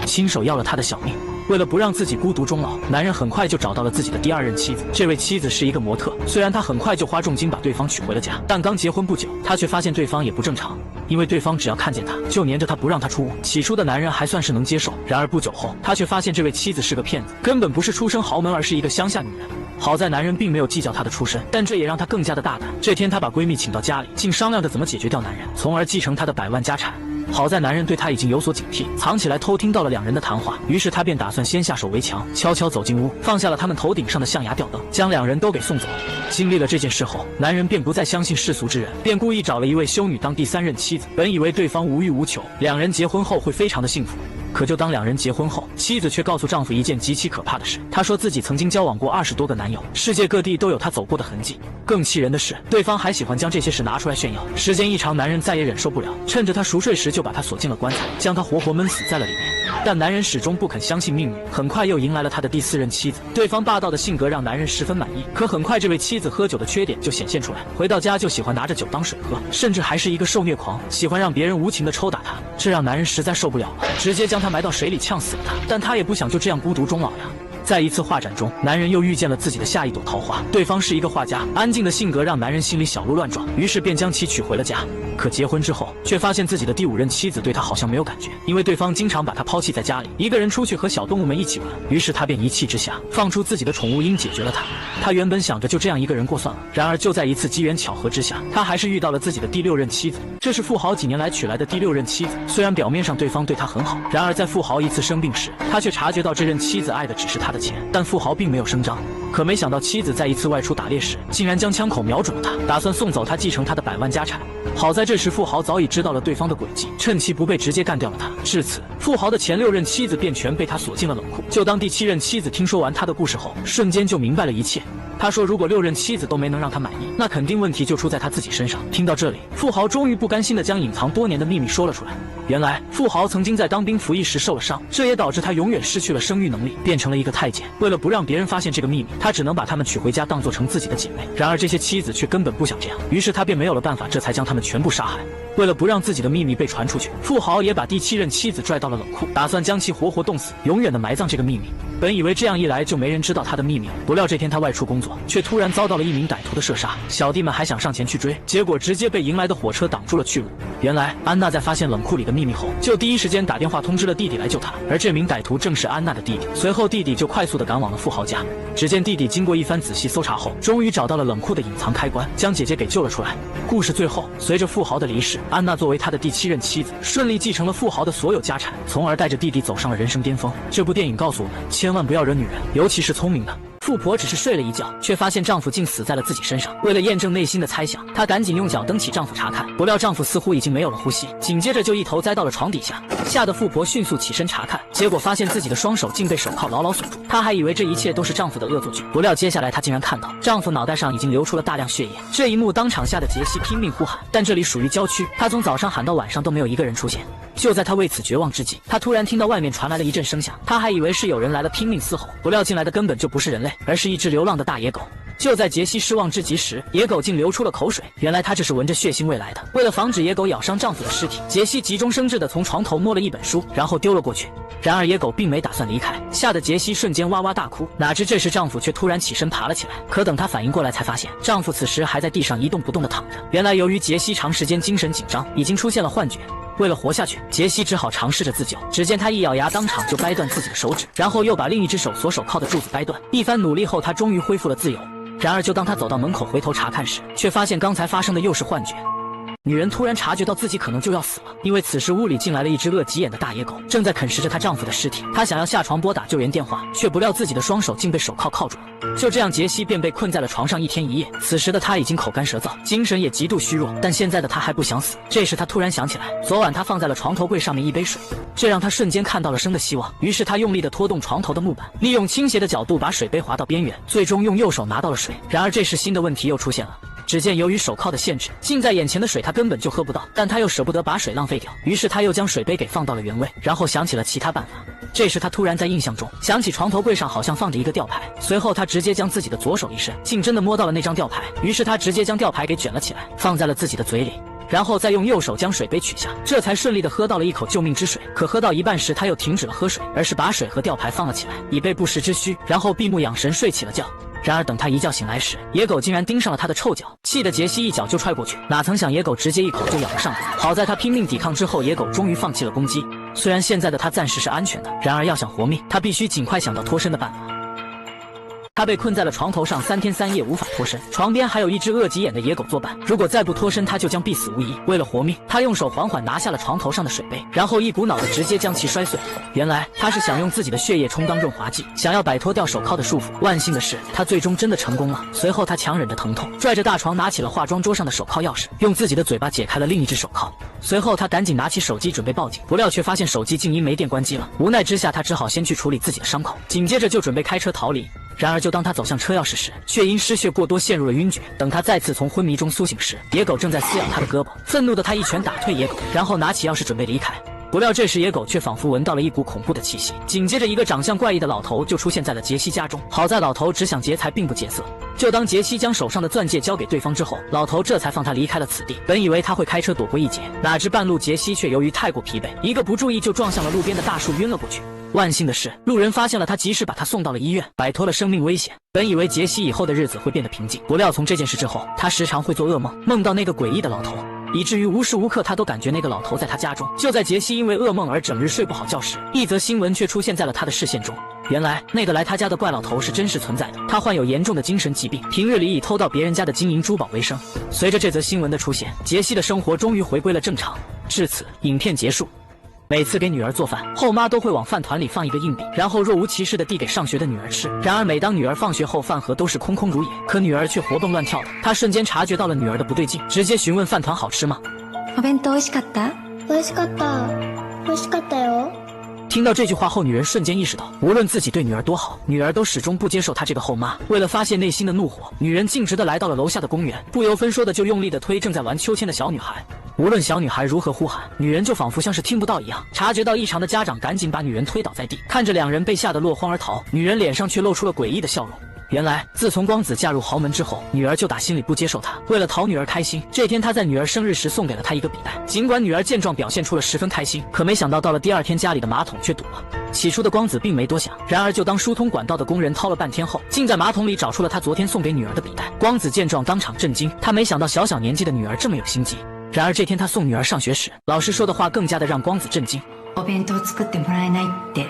亲手要了她的小命。为了不让自己孤独终老，男人很快就找到了自己的第二任妻子。这位妻子是一个模特，虽然他很快就花重金把对方娶回了家，但刚结婚不久，他却发现对方也不正常，因为对方只要看见他就黏着他不让他出屋。起初的男人还算是能接受，然而不久后，他却发现这位妻子是个骗子，根本不是出身豪门，而是一个乡下女人。好在男人并没有计较她的出身，但这也让她更加的大胆。这天，她把闺蜜请到家里，竟商量着怎么解决掉男人，从而继承她的100万家产。好在男人对她已经有所警惕，藏起来偷听到了两人的谈话，于是他便打算先下手为强，悄悄走进屋，放下了他们头顶上的象牙吊灯，将两人都给送走。经历了这件事后，男人便不再相信世俗之人，便故意找了一位修女当第3任妻子。本以为对方无欲无求，两人结婚后会非常的幸福。可就当两人结婚后，妻子却告诉丈夫一件极其可怕的事。她说自己曾经交往过20多个男友，世界各地都有她走过的痕迹。更气人的是，对方还喜欢将这些事拿出来炫耀。时间一长，男人再也忍受不了，趁着她熟睡时就把她锁进了棺材，将她活活闷死在了里面。但男人始终不肯相信命运，很快又迎来了他的第4任妻子。对方霸道的性格让男人十分满意，可很快这位妻子喝酒的缺点就显现出来，回到家就喜欢拿着酒当水喝，甚至还是一个受虐狂，喜欢让别人无情的抽打他，这让男人实在受不了了，直接将他埋到水里呛死了他。但他也不想就这样孤独终老呀。在一次画展中，男人又遇见了自己的下一朵桃花，对方是一个画家，安静的性格让男人心里小鹿乱撞，于是便将其娶回了家。可结婚之后，却发现自己的第5任妻子对他好像没有感觉，因为对方经常把他抛弃在家里，一个人出去和小动物们一起玩。于是他便一气之下放出自己的宠物鹰解决了他。他原本想着就这样一个人过算了，然而就在一次机缘巧合之下，他还是遇到了自己的第6任妻子。这是富豪几年来娶来的第6任妻子，虽然表面上对方对他很好，然而在富豪一次生病时，他却察觉到这任妻子爱的只是他的钱，但富豪并没有声张。可没想到妻子在一次外出打猎时，竟然将枪口瞄准了他，打算送走他，继承他的100万家产。好在这时富豪早已知道了对方的诡计，趁其不备直接干掉了他。至此，富豪的前6任妻子便全被他锁进了冷库。就当第7任妻子听说完他的故事后，瞬间就明白了一切。他说如果6任妻子都没能让他满意，那肯定问题就出在他自己身上。听到这里，富豪终于不甘心地将隐藏多年的秘密说了出来。原来富豪曾经在当兵服役时受了伤，这也导致他永远失去了生育能力，变成了一个太监。为了不让别人发现这个秘密，他只能把她们娶回家当做成自己的姐妹。然而这些妻子却根本不想这样，于是他便没有了办法，这才将她们全部杀害。为了不让自己的秘密被传出去，富豪也把第7任妻子拽到了冷库，打算将其活活冻死，永远的埋葬这个秘密。本以为这样一来就没人知道他的秘密了，不料这天他外出工作，却突然遭到了一名歹徒的射杀。小弟们还想上前去追，结果直接被迎来的火车挡住了去路。原来安娜在发现冷库里的秘密后，就第一时间打电话通知了弟弟来救她，而这名歹徒正是安娜的弟弟。随后弟弟就快速的赶往了富豪家。只见弟弟经过一番仔细搜查后，终于找到了冷库的隐藏开关，将姐姐给救了出来。故事最后，随着富豪的离世，安娜作为他的第7任妻子，顺利继承了富豪的所有家产，从而带着弟弟走上了人生巅峰。这部电影告诉我们，千万不要惹女人，尤其是聪明的。富婆只是睡了一觉，却发现丈夫竟死在了自己身上。为了验证内心的猜想，她赶紧用脚蹬起丈夫查看，不料丈夫似乎已经没有了呼吸，紧接着就一头栽到了床底下。吓得富婆迅速起身查看，结果发现自己的双手竟被手铐牢牢锁住。她还以为这一切都是丈夫的恶作剧，不料接下来她竟然看到丈夫脑袋上已经流出了大量血液。这一幕当场吓得杰西拼命呼喊，但这里属于郊区，她从早上喊到晚上都没有一个人出现。就在她为此绝望之际，她突然听到外面传来了一阵声响，她还以为是有人来了，拼命嘶吼，不料进来的根本就不是人类，而是一只流浪的大野狗。就在杰西失望至极时，野狗竟流出了口水，原来它这是闻着血腥味来的。为了防止野狗咬伤丈夫的尸体，杰西急中生智地从床头摸了一本书，然后丢了过去。然而野狗并没打算离开，吓得杰西瞬间哇哇大哭。哪知这时丈夫却突然起身爬了起来，可等她反应过来才发现丈夫此时还在地上一动不动地躺着。原来由于杰西长时间精神紧张，已经出现了幻觉。为了活下去，杰西只好尝试着自救。只见他一咬牙，当场就掰断自己的手指，然后又把另一只手所手铐的柱子掰断。一番努力后，他终于恢复了自由。然而就当他走到门口回头查看时，却发现刚才发生的又是幻觉。女人突然察觉到自己可能就要死了，因为此时屋里进来了一只恶急眼的大野狗，正在啃食着她丈夫的尸体。她想要下床拨打救援电话，却不料自己的双手竟被手铐铐住了。就这样，杰西便被困在了床上1天1夜。此时的她已经口干舌燥，精神也极度虚弱，但现在的她还不想死。这时她突然想起来，昨晚她放在了床头柜上面一杯水，这让她瞬间看到了生的希望。于是她用力地拖动床头的木板，利用倾斜的角度把水杯滑到边缘，最终用右手拿到了水。然而这时新的问题又出现了。只见由于手铐的限制，近在眼前的水他根本就喝不到，但他又舍不得把水浪费掉，于是他又将水杯给放到了原位，然后想起了其他办法。这时他突然在印象中想起床头柜上好像放着一个吊牌，随后他直接将自己的左手一伸，竟真的摸到了那张吊牌。于是他直接将吊牌给卷了起来，放在了自己的嘴里，然后再用右手将水杯取下，这才顺利的喝到了一口救命之水。可喝到一半时，他又停止了喝水，而是把水和吊牌放了起来，以备不时之需，然后闭目养神睡起了觉。然而等他一觉醒来时，野狗竟然盯上了他的臭脚，气得杰西一脚就踹过去，哪曾想野狗直接一口就咬了上来。好在他拼命抵抗之后，野狗终于放弃了攻击。虽然现在的他暂时是安全的，然而要想活命，他必须尽快想到脱身的办法。他被困在了床头上3天3夜无法脱身，床边还有一只恶急眼的野狗作伴，如果再不脱身他就将必死无疑。为了活命，他用手缓缓拿下了床头上的水杯，然后一股脑的直接将其摔碎。原来他是想用自己的血液充当润滑剂，想要摆脱掉手铐的束缚。万幸的是他最终真的成功了。随后他强忍着疼痛，拽着大床拿起了化妆桌上的手铐钥匙，用自己的嘴巴解开了另一只手铐。随后他赶紧拿起手机准备报警，不料却发现手机竟因没电关机了。无奈之下他只好先去处理自己的伤口，紧接着就准备开车逃离。然而就当他走向车钥匙时，却因失血过多陷入了晕厥。等他再次从昏迷中苏醒时，野狗正在撕咬他的胳膊。愤怒的他一拳打退野狗，然后拿起钥匙准备离开。不料这时野狗却仿佛闻到了一股恐怖的气息，紧接着一个长相怪异的老头就出现在了杰西家中。好在老头只想劫财并不劫色。就当杰西将手上的钻戒交给对方之后，老头这才放他离开了此地。本以为他会开车躲过一劫，哪知半路杰西却由于太过疲惫，一个不注意就撞向了路边的大树，晕了过去。万幸的是，路人发现了他，及时把他送到了医院，摆脱了生命危险。本以为杰西以后的日子会变得平静，不料从这件事之后，他时常会做噩梦，梦到那个诡异的老头，以至于无时无刻他都感觉那个老头在他家中。就在杰西因为噩梦而整日睡不好觉时，一则新闻却出现在了他的视线中。原来那个来他家的怪老头是真实存在的，他患有严重的精神疾病，平日里以偷盗别人家的金银珠宝为生。随着这则新闻的出现，杰西的生活终于回归了正常。至此，影片结束。每次给女儿做饭，后妈都会往饭团里放一个硬币，然后若无其事地递给上学的女儿吃。然而每当女儿放学后，饭盒都是空空如也，可女儿却活蹦乱跳的。她瞬间察觉到了女儿的不对劲，直接询问饭团好吃吗？お弁当美味しかった？美味しかった。美味しかったよ。听到这句话后，女人瞬间意识到，无论自己对女儿多好，女儿都始终不接受她这个后妈。为了发泄内心的怒火，女人径直地来到了楼下的公园，不由分说的就用力地推正在玩秋千的小女孩。无论小女孩如何呼喊，女人就仿佛像是听不到一样。察觉到异常的家长赶紧把女人推倒在地，看着两人被吓得落荒而逃，女人脸上却露出了诡异的笑容。原来自从光子嫁入豪门之后，女儿就打心里不接受他。为了讨女儿开心，这天他在女儿生日时送给了她一个笔袋。尽管女儿见状表现出了十分开心，可没想到到了第二天，家里的马桶却堵了。起初的光子并没多想，然而就当疏通管道的工人掏了半天后，竟在马桶里找出了他昨天送给女儿的笔袋。光子见状当场震惊，他没想到小年纪的女儿这么有心机。然而这天他送女儿上学时，老师说的话更加的让光子震惊。お弁当作ってもらえないって。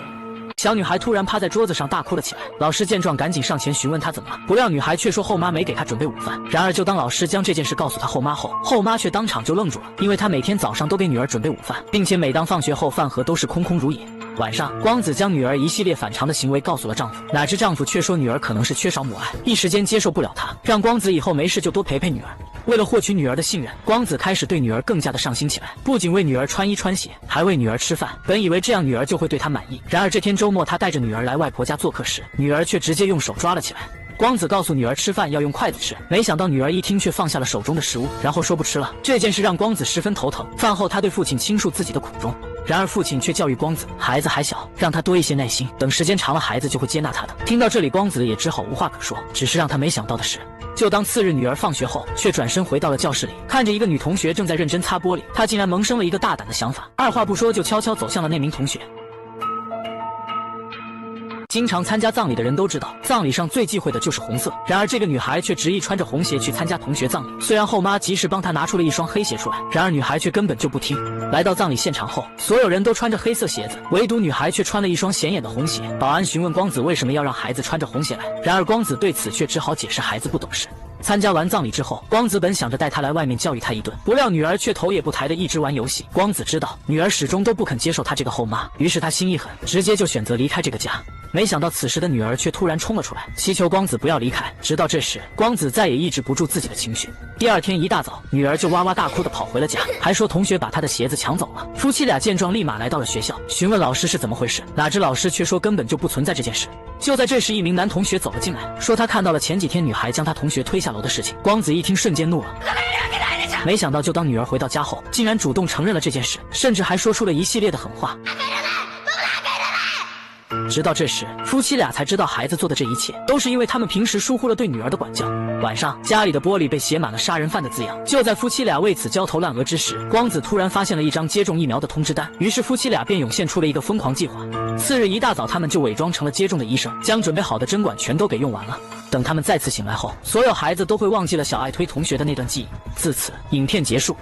小女孩突然趴在桌子上大哭了起来，老师见状赶紧上前询问她怎么了，不料女孩却说后妈没给她准备午饭。然而就当老师将这件事告诉她后妈后，后妈却当场就愣住了，因为她每天早上都给女儿准备午饭，并且每当放学后饭盒都是空空如也。晚上，光子将女儿一系列反常的行为告诉了丈夫，哪知丈夫却说女儿可能是缺少母爱，一时间接受不了她，让光子以后没事就多陪陪女儿。为了获取女儿的信任，光子开始对女儿更加的上心起来，不仅为女儿穿衣穿鞋，还为女儿吃饭。本以为这样女儿就会对他满意，然而这天周末他带着女儿来外婆家做客时，女儿却直接用手抓了起来。光子告诉女儿吃饭要用筷子吃，没想到女儿一听却放下了手中的食物，然后说不吃了。这件事让光子十分头疼。饭后他对父亲倾诉自己的苦衷，然而父亲却教育光子，孩子还小，让他多一些耐心，等时间长了孩子就会接纳他的。听到这里，光子也只好无话可说。只是让他没想到的是，就当次日女儿放学后，却转身回到了教室里，看着一个女同学正在认真擦玻璃，他竟然萌生了一个大胆的想法，二话不说就悄悄走向了那名同学。经常参加葬礼的人都知道，葬礼上最忌讳的就是红色。然而这个女孩却执意穿着红鞋去参加同学葬礼，虽然后妈及时帮她拿出了一双黑鞋出来，然而女孩却根本就不听。来到葬礼现场后，所有人都穿着黑色鞋子，唯独女孩却穿了一双显眼的红鞋。保安询问光子为什么要让孩子穿着红鞋来，然而光子对此却只好解释孩子不懂事。参加完葬礼之后，光子本想着带她来外面教育她一顿，不料女儿却头也不抬的一直玩游戏。光子知道女儿始终都不肯接受她这个后妈，于是他心一狠，直接就选择离开这个家。没想到此时的女儿却突然冲了出来，祈求光子不要离开。直到这时，光子再也抑制不住自己的情绪。第二天一大早，女儿就哇哇大哭的跑回了家，还说同学把她的鞋子抢走了。夫妻俩见状立马来到了学校，询问老师是怎么回事，哪知老师却说根本就不存在这件事。就在这时，一名男同学走了进来，说他看到了前几天女孩将他同学推下楼的事情。光子一听瞬间怒了，没想到就当女儿回到家后，竟然主动承认了这件事，甚至还说出了一系列的狠话。直到这时，夫妻俩才知道孩子做的这一切都是因为他们平时疏忽了对女儿的管教。晚上，家里的玻璃被写满了杀人犯的字样。就在夫妻俩为此焦头烂额之时，光子突然发现了一张接种疫苗的通知单，于是夫妻俩便涌现出了一个疯狂计划。次日一大早，他们就伪装成了接种的医生，将准备好的针管全都给用完了。等他们再次醒来后，所有孩子都会忘记了小爱推同学的那段记忆。自此，影片结束。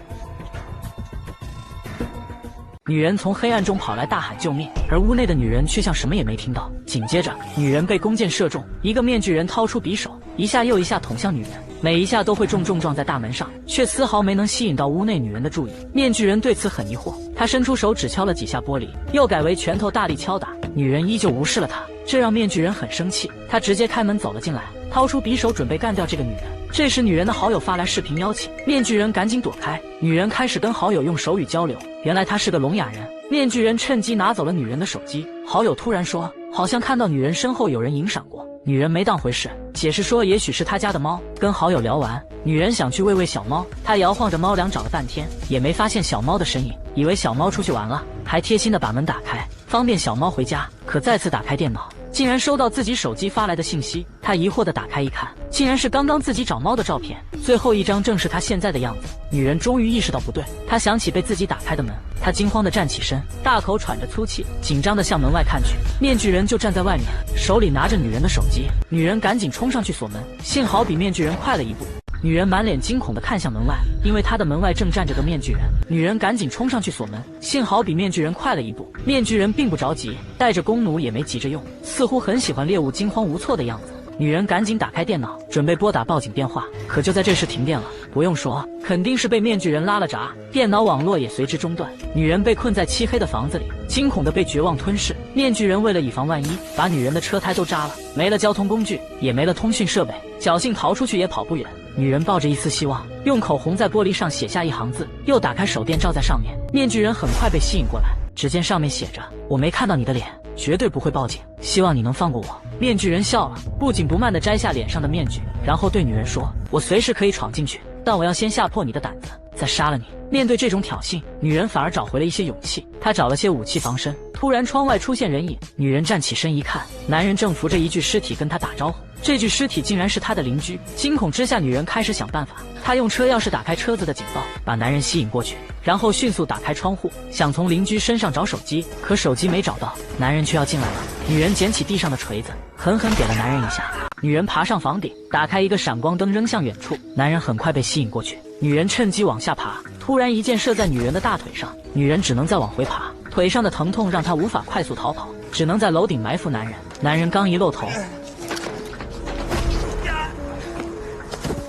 女人从黑暗中跑来大喊救命，而屋内的女人却像什么也没听到。紧接着，女人被弓箭射中，一个面具人掏出匕首，一下又一下捅向女人，每一下都会重撞在大门上，却丝毫没能吸引到屋内女人的注意。面具人对此很疑惑，他伸出手只敲了几下玻璃，又改为拳头大力敲打，女人依旧无视了他，这让面具人很生气，他直接开门走了进来，掏出匕首准备干掉这个女人。这时女人的好友发来视频邀请，面具人赶紧躲开。女人开始跟好友用手语交流，原来他是个聋哑人。面具人趁机拿走了女人的手机。好友突然说，好像看到女人身后有人影闪过。女人没当回事，解释说也许是他家的猫。跟好友聊完，女人想去喂喂小猫，她摇晃着猫粮找了半天，也没发现小猫的身影，以为小猫出去玩了，还贴心的把门打开，方便小猫回家。可再次打开电脑，竟然收到自己手机发来的信息。她疑惑的打开一看，竟然是刚刚自己找猫的照片，最后一张正是她现在的样子。女人终于意识到不对，她想起被自己打开的门，她惊慌的站起身，大口喘着粗气，紧张的向门外看去，面具人就站在外面，手里拿着女人的手机。女人赶紧冲上去锁门，幸好比面具人快了一步。女人满脸惊恐地看向门外，因为她的门外正站着个面具人。女人赶紧冲上去锁门，幸好比面具人快了一步。面具人并不着急，带着弓弩也没急着用，似乎很喜欢猎物惊慌无措的样子。女人赶紧打开电脑，准备拨打报警电话，可就在这时停电了。不用说，肯定是被面具人拉了闸，电脑网络也随之中断。女人被困在漆黑的房子里，惊恐的被绝望吞噬。面具人为了以防万一，把女人的车胎都扎了，没了交通工具，也没了通讯设备，侥幸逃出去也跑不远。女人抱着一丝希望，用口红在玻璃上写下一行字，又打开手电照在上面。面具人很快被吸引过来，只见上面写着：我没看到你的脸，绝对不会报警，希望你能放过我。面具人笑了，不紧不慢地摘下脸上的面具，然后对女人说：我随时可以闯进去，但我要先吓破你的胆子，再杀了你。面对这种挑衅，女人反而找回了一些勇气，她找了些武器防身。突然窗外出现人影，女人站起身一看，男人正扶着一具尸体跟她打招呼，这具尸体竟然是她的邻居。惊恐之下，女人开始想办法，她用车钥匙打开车子的警报，把男人吸引过去，然后迅速打开窗户，想从邻居身上找手机，可手机没找到，男人却要进来了。女人捡起地上的锤子，狠狠给了男人一下。女人爬上房顶，打开一个闪光灯扔向远处，男人很快被吸引过去。女人趁机往下爬，突然一箭射在女人的大腿上，女人只能再往回爬，腿上的疼痛让她无法快速逃跑，只能在楼顶埋伏男人。男人刚一露头，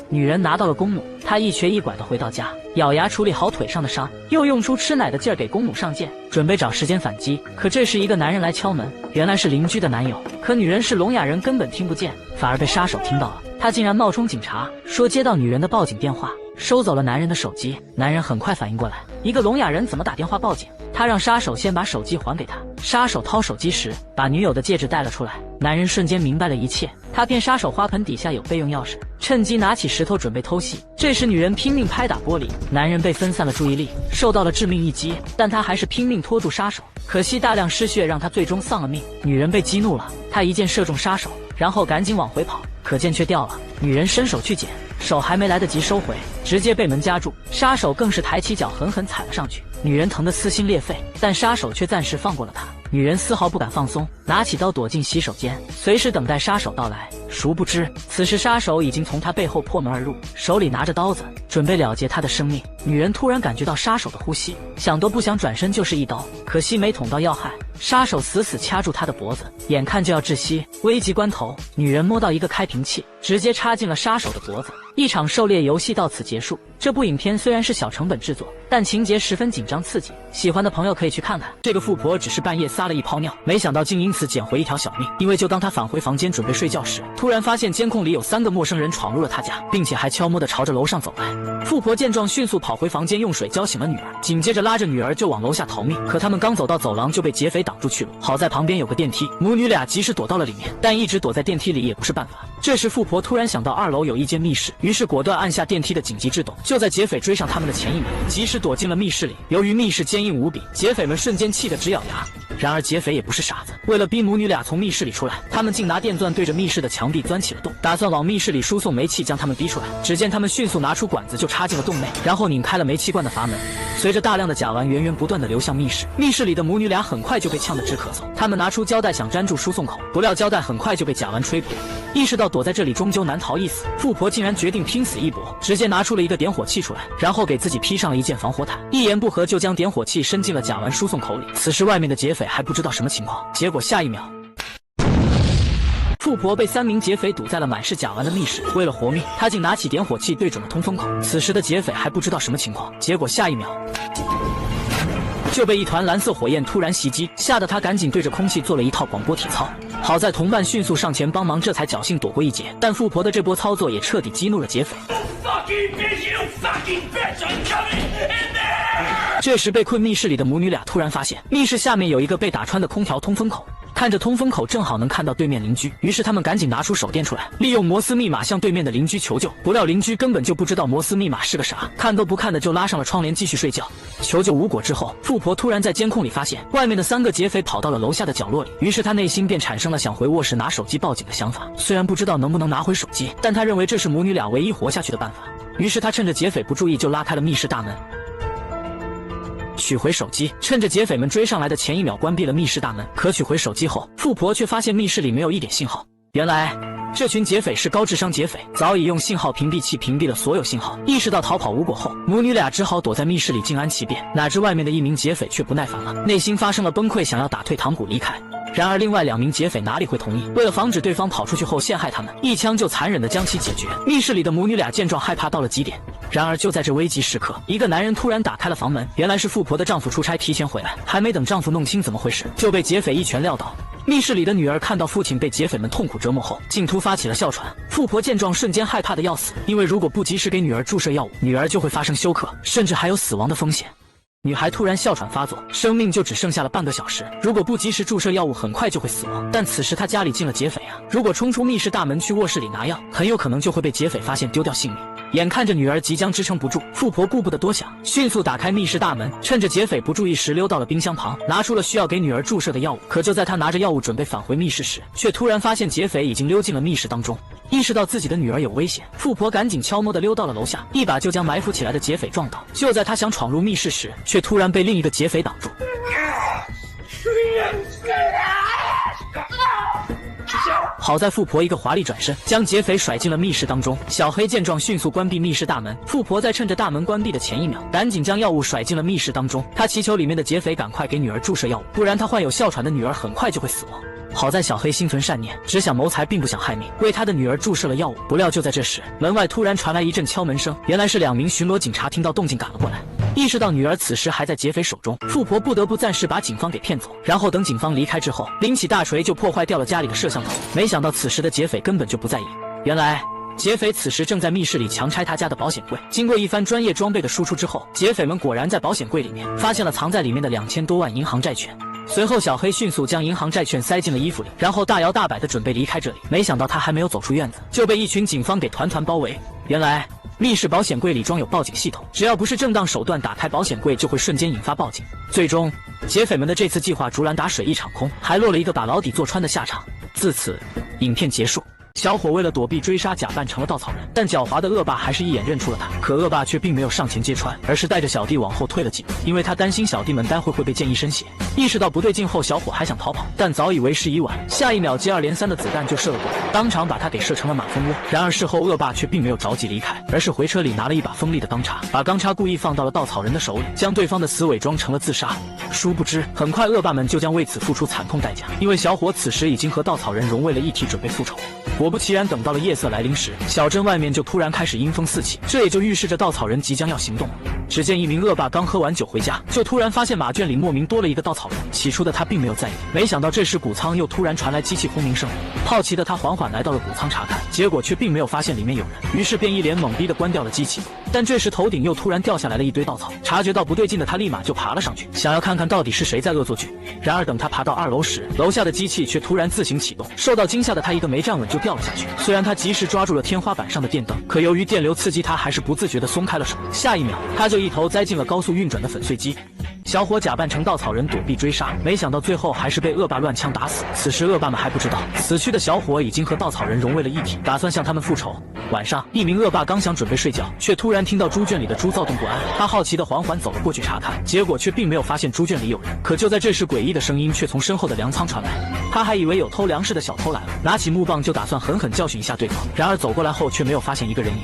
女人拿到了弓弩，她一瘸一拐地回到家，咬牙处理好腿上的伤，又用出吃奶的劲儿给弓弩上箭，准备找时间反击。可这时一个男人来敲门，原来是邻居的男友。可女人是聋哑人，根本听不见，反而被杀手听到了。他竟然冒充警察，说接到女人的报警电话，收走了男人的手机。男人很快反应过来，一个聋哑人怎么打电话报警？他让杀手先把手机还给他。杀手掏手机时，把女友的戒指带了出来。男人瞬间明白了一切，他骗杀手花盆底下有备用钥匙，趁机拿起石头准备偷袭。这时女人拼命拍打玻璃，男人被分散了注意力，受到了致命一击，但他还是拼命拖住杀手，可惜大量失血让他最终丧了命。女人被激怒了，她一箭射中杀手，然后赶紧往回跑，可剑却掉了。女人伸手去捡，手还没来得及收回，直接被门夹住。杀手更是抬起脚狠狠踩了上去，女人疼得撕心裂肺，但杀手却暂时放过了她。女人丝毫不敢放松，拿起刀躲进洗手间，随时等待杀手到来。殊不知，此时杀手已经从她背后破门而入，手里拿着刀子，准备了结她的生命。女人突然感觉到杀手的呼吸，想都不想转身就是一刀，可惜没捅到要害。杀手死死掐住她的脖子，眼看就要窒息。危急关头，女人摸到一个开瓶器，直接插进了杀手的脖子。一场狩猎游戏到此结束。这部影片虽然是小成本制作，但情节十分紧张刺激，喜欢的朋友可以去看看。这个富婆只是半夜撒了一泡尿，没想到竟因此捡回一条小命。因为就当她返回房间准备睡觉时，突然发现监控里有3个陌生人闯入了她家，并且还悄摸地朝着楼上走来。富婆见状，迅速跑回房间用水浇醒了女儿，紧接着拉着女儿就往楼下逃命。可他们刚走到走廊就被劫匪挡住去路，好在旁边有个电梯，母女俩及时躲到了里面，但一直躲在电梯里也不是办法。这时富婆突然想到2楼有一间密室，于是果断按下电梯的紧急制动。就在劫匪追上他们的前一秒，及时躲进了密室里。由于密室坚硬无比，劫匪们瞬间气得直咬牙。然而劫匪也不是傻子，为了逼母女俩从密室里出来，他们竟拿电钻对着密室的墙壁钻起了洞，打算往密室里输送煤气将他们逼出来。只见他们迅速拿出管子就插进了洞内，然后拧开了煤气罐的阀门。随着大量的甲烷源源不断的流向密室，密室里的母女俩很快就被呛得直咳嗽。他们拿出胶带想粘住输送口，不料胶带很快就被甲烷吹破。意识到躲在这里终究难逃一死，富婆竟然决定拼死一搏，直接拿出了一个点火器出来，然后给自己披上了一件防火毯，一言不合就将点火器伸进了甲烷输送口里。此时外面的劫匪还不知道什么情况，结果下一秒，富婆被3名劫匪堵在了满是甲烷的密室，为了活命，她竟拿起点火器对准了通风口。此时的劫匪还不知道什么情况，结果下一秒就被一团蓝色火焰突然袭击，吓得他赶紧对着空气做了一套广播体操。好在同伴迅速上前帮忙，这才侥幸躲过一劫。但富婆的这波操作也彻底激怒了劫匪。这时被困密室里的母女俩突然发现，密室下面有一个被打穿的空调通风口。看着通风口正好能看到对面邻居，于是他们赶紧拿出手电出来，利用摩斯密码向对面的邻居求救。不料邻居根本就不知道摩斯密码是个啥，看都不看的就拉上了窗帘继续睡觉。求救无果之后，富婆突然在监控里发现外面的3个劫匪跑到了楼下的角落里，于是她内心便产生了想回卧室拿手机报警的想法。虽然不知道能不能拿回手机，但她认为这是母女俩唯一活下去的办法。于是她趁着劫匪不注意就拉开了密室大门，取回手机，趁着劫匪们追上来的前一秒关闭了密室大门。可取回手机后，富婆却发现密室里没有一点信号。原来这群劫匪是高智商劫匪，早已用信号屏蔽器屏蔽了所有信号。意识到逃跑无果后，母女俩只好躲在密室里静安其变。哪知外面的一名劫匪却不耐烦了，内心发生了崩溃，想要打退堂鼓离开。然而另外2名劫匪哪里会同意？为了防止对方跑出去后陷害他们，一枪就残忍地将其解决。密室里的母女俩见状害怕到了极点。然而就在这危急时刻，一个男人突然打开了房门，原来是富婆的丈夫出差提前回来，还没等丈夫弄清怎么回事，就被劫匪一拳撂倒。密室里的女儿看到父亲被劫匪们痛苦折磨后，竟突发起了哮喘。富婆见状瞬间害怕的要死，因为如果不及时给女儿注射药物，女儿就会发生休克，甚至还有死亡的风险。女孩突然哮喘发作，生命就只剩下了半个小时，如果不及时注射药物，很快就会死亡。但此时她家里进了劫匪啊，如果冲出密室大门去卧室里拿药，很有可能就会被劫匪发现丢掉性命。眼看着女儿即将支撑不住，富婆顾不得多想，迅速打开密室大门，趁着劫匪不注意时溜到了冰箱旁，拿出了需要给女儿注射的药物。可就在她拿着药物准备返回密室时，却突然发现劫匪已经溜进了密室当中。意识到自己的女儿有危险，富婆赶紧悄摸地溜到了楼下，一把就将埋伏起来的劫匪撞倒。就在她想闯入密室时，却突然被另一个劫匪挡住。好在富婆一个华丽转身，将劫匪甩进了密室当中。小黑见状，迅速关闭密室大门。富婆在趁着大门关闭的前一秒，赶紧将药物甩进了密室当中。她祈求里面的劫匪赶快给女儿注射药物，不然她患有哮喘的女儿很快就会死亡。好在小黑心存善念，只想谋财并不想害命，为他的女儿注射了药物。不料就在这时，门外突然传来一阵敲门声，原来是2名巡逻警察听到动静赶了过来。意识到女儿此时还在劫匪手中，富婆不得不暂时把警方给骗走，然后等警方离开之后，拎起大锤就破坏掉了家里的摄像头。没想到此时的劫匪根本就不在意，原来劫匪此时正在密室里强拆他家的保险柜。经过一番专业装备的输出之后，劫匪们果然在保险柜里面发现了藏在里面的2000多万银行债券。随后小黑迅速将银行债券塞进了衣服里，然后大摇大摆地准备离开这里。没想到他还没有走出院子，就被一群警方给团团包围。原来密室保险柜里装有报警系统，只要不是正当手段打开保险柜，就会瞬间引发报警。最终劫匪们的这次计划竹篮打水一场空，还落了一个把牢底坐穿的下场。自此影片结束。小伙为了躲避追杀，假扮成了稻草人，但狡猾的恶霸还是一眼认出了他。可恶霸却并没有上前揭穿，而是带着小弟往后退了几步，因为他担心小弟们待会会被溅一身血。意识到不对劲后，小伙还想逃跑，但早已为时已晚。下一秒接二连三的子弹就射了过来，当场把他给射成了马蜂窝。然而事后恶霸却并没有着急离开，而是回车里拿了一把锋利的钢叉，把钢叉故意放到了稻草人的手里，将对方的死伪装成了自杀。殊不知很快恶霸们就将为此付出惨痛代价，因为小伙此时已经和稻草人融为了一体，准备复仇。果不其然，等到了夜色来临时，小镇外面就突然开始阴风四起，这也就预示着稻草人即将要行动了。只见一名恶霸刚喝完酒回家，就突然发现马圈里莫名多了一个稻草人。起初的他并没有在意，没想到这时谷仓又突然传来机器轰鸣声。好奇的他缓缓来到了谷仓查看，结果却并没有发现里面有人，于是便一脸懵逼的关掉了机器。但这时头顶又突然掉下来了一堆稻草，察觉到不对劲的他立马就爬了上去，想要看看到底是谁在恶作剧。然而等他爬到2楼时，楼下的机器却突然自行启动，受到惊吓的他一个没站稳就掉了下去。虽然他及时抓住了天花板上的电灯，可由于电流刺激他，还是不自觉地松开了手。下一秒他就一头栽进了高速运转的粉碎机。小伙假扮成稻草人躲避追杀，没想到最后还是被恶霸乱枪打死。此时恶霸们还不知道，死去的小伙已经和稻草人融为了一体，打算向他们复仇。晚上，一名恶霸刚想准备睡觉，却突然听到猪圈里的猪躁动不安。他好奇地缓缓走了过去查看，结果却并没有发现猪圈里有人。可就在这时，诡异的声音却从身后的粮仓传来。他还以为有偷粮食的小偷来了，拿起木棒就打算狠狠教训一下对方。然而走过来后，却没有发现一个人影。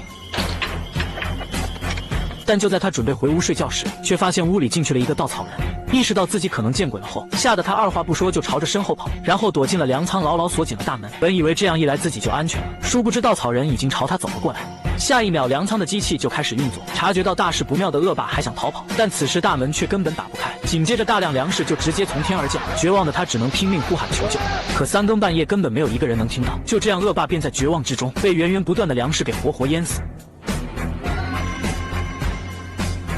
但就在他准备回屋睡觉时，却发现屋里进去了一个稻草人。意识到自己可能见鬼了后，吓得他二话不说就朝着身后跑，然后躲进了粮仓，牢牢锁紧了大门。本以为这样一来自己就安全了，殊不知稻草人已经朝他走了过来。下一秒，粮仓的机器就开始运作。察觉到大事不妙的恶霸还想逃跑，但此时大门却根本打不开。紧接着，大量粮食就直接从天而降。绝望的他只能拼命呼喊求救，可3更半夜根本没有一个人能听到。就这样，恶霸便在绝望之中被源源不断的粮食给活活淹死。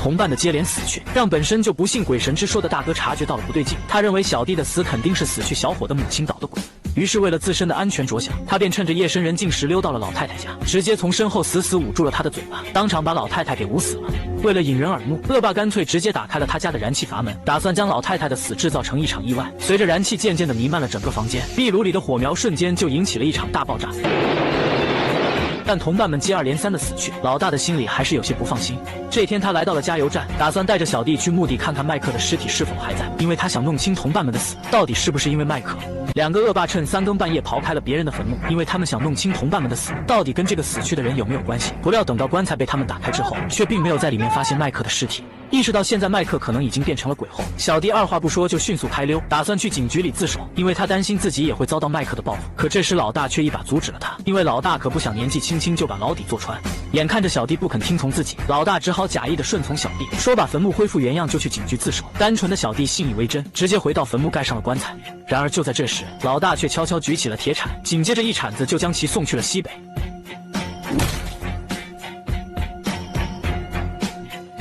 同伴的接连死去，让本身就不信鬼神之说的大哥察觉到了不对劲。他认为小弟的死肯定是死去小伙的母亲捣的鬼，于是为了自身的安全着想，他便趁着夜深人静时溜到了老太太家，直接从身后死死捂住了她的嘴巴，当场把老太太给捂死了。为了引人耳目，恶霸干脆直接打开了他家的燃气阀门，打算将老太太的死制造成一场意外。随着燃气渐渐地弥漫了整个房间，壁炉里的火苗瞬间就引起了一场大爆炸。但同伴们接二连三的死去，老大的心里还是有些不放心。这天他来到了加油站，打算带着小弟去墓地看看麦克的尸体是否还在，因为他想弄清同伴们的死到底是不是因为麦克。2个恶霸趁3更半夜刨开了别人的坟墓，因为他们想弄清同伴们的死到底跟这个死去的人有没有关系。不料等到棺材被他们打开之后，却并没有在里面发现麦克的尸体。意识到现在麦克可能已经变成了鬼后，小弟二话不说就迅速开溜，打算去警局里自首，因为他担心自己也会遭到麦克的报复。可这时老大却一把阻止了他，因为老大可不想年纪轻轻就把牢底坐穿。眼看着小弟不肯听从自己，老大只好假意的顺从小弟，说把坟墓恢复原样就去警局自首。单纯的小弟信以为真，直接回到坟墓盖上了棺材。然而就在这时，老大却悄悄举起了铁铲，紧接着一铲子就将其送去了西北。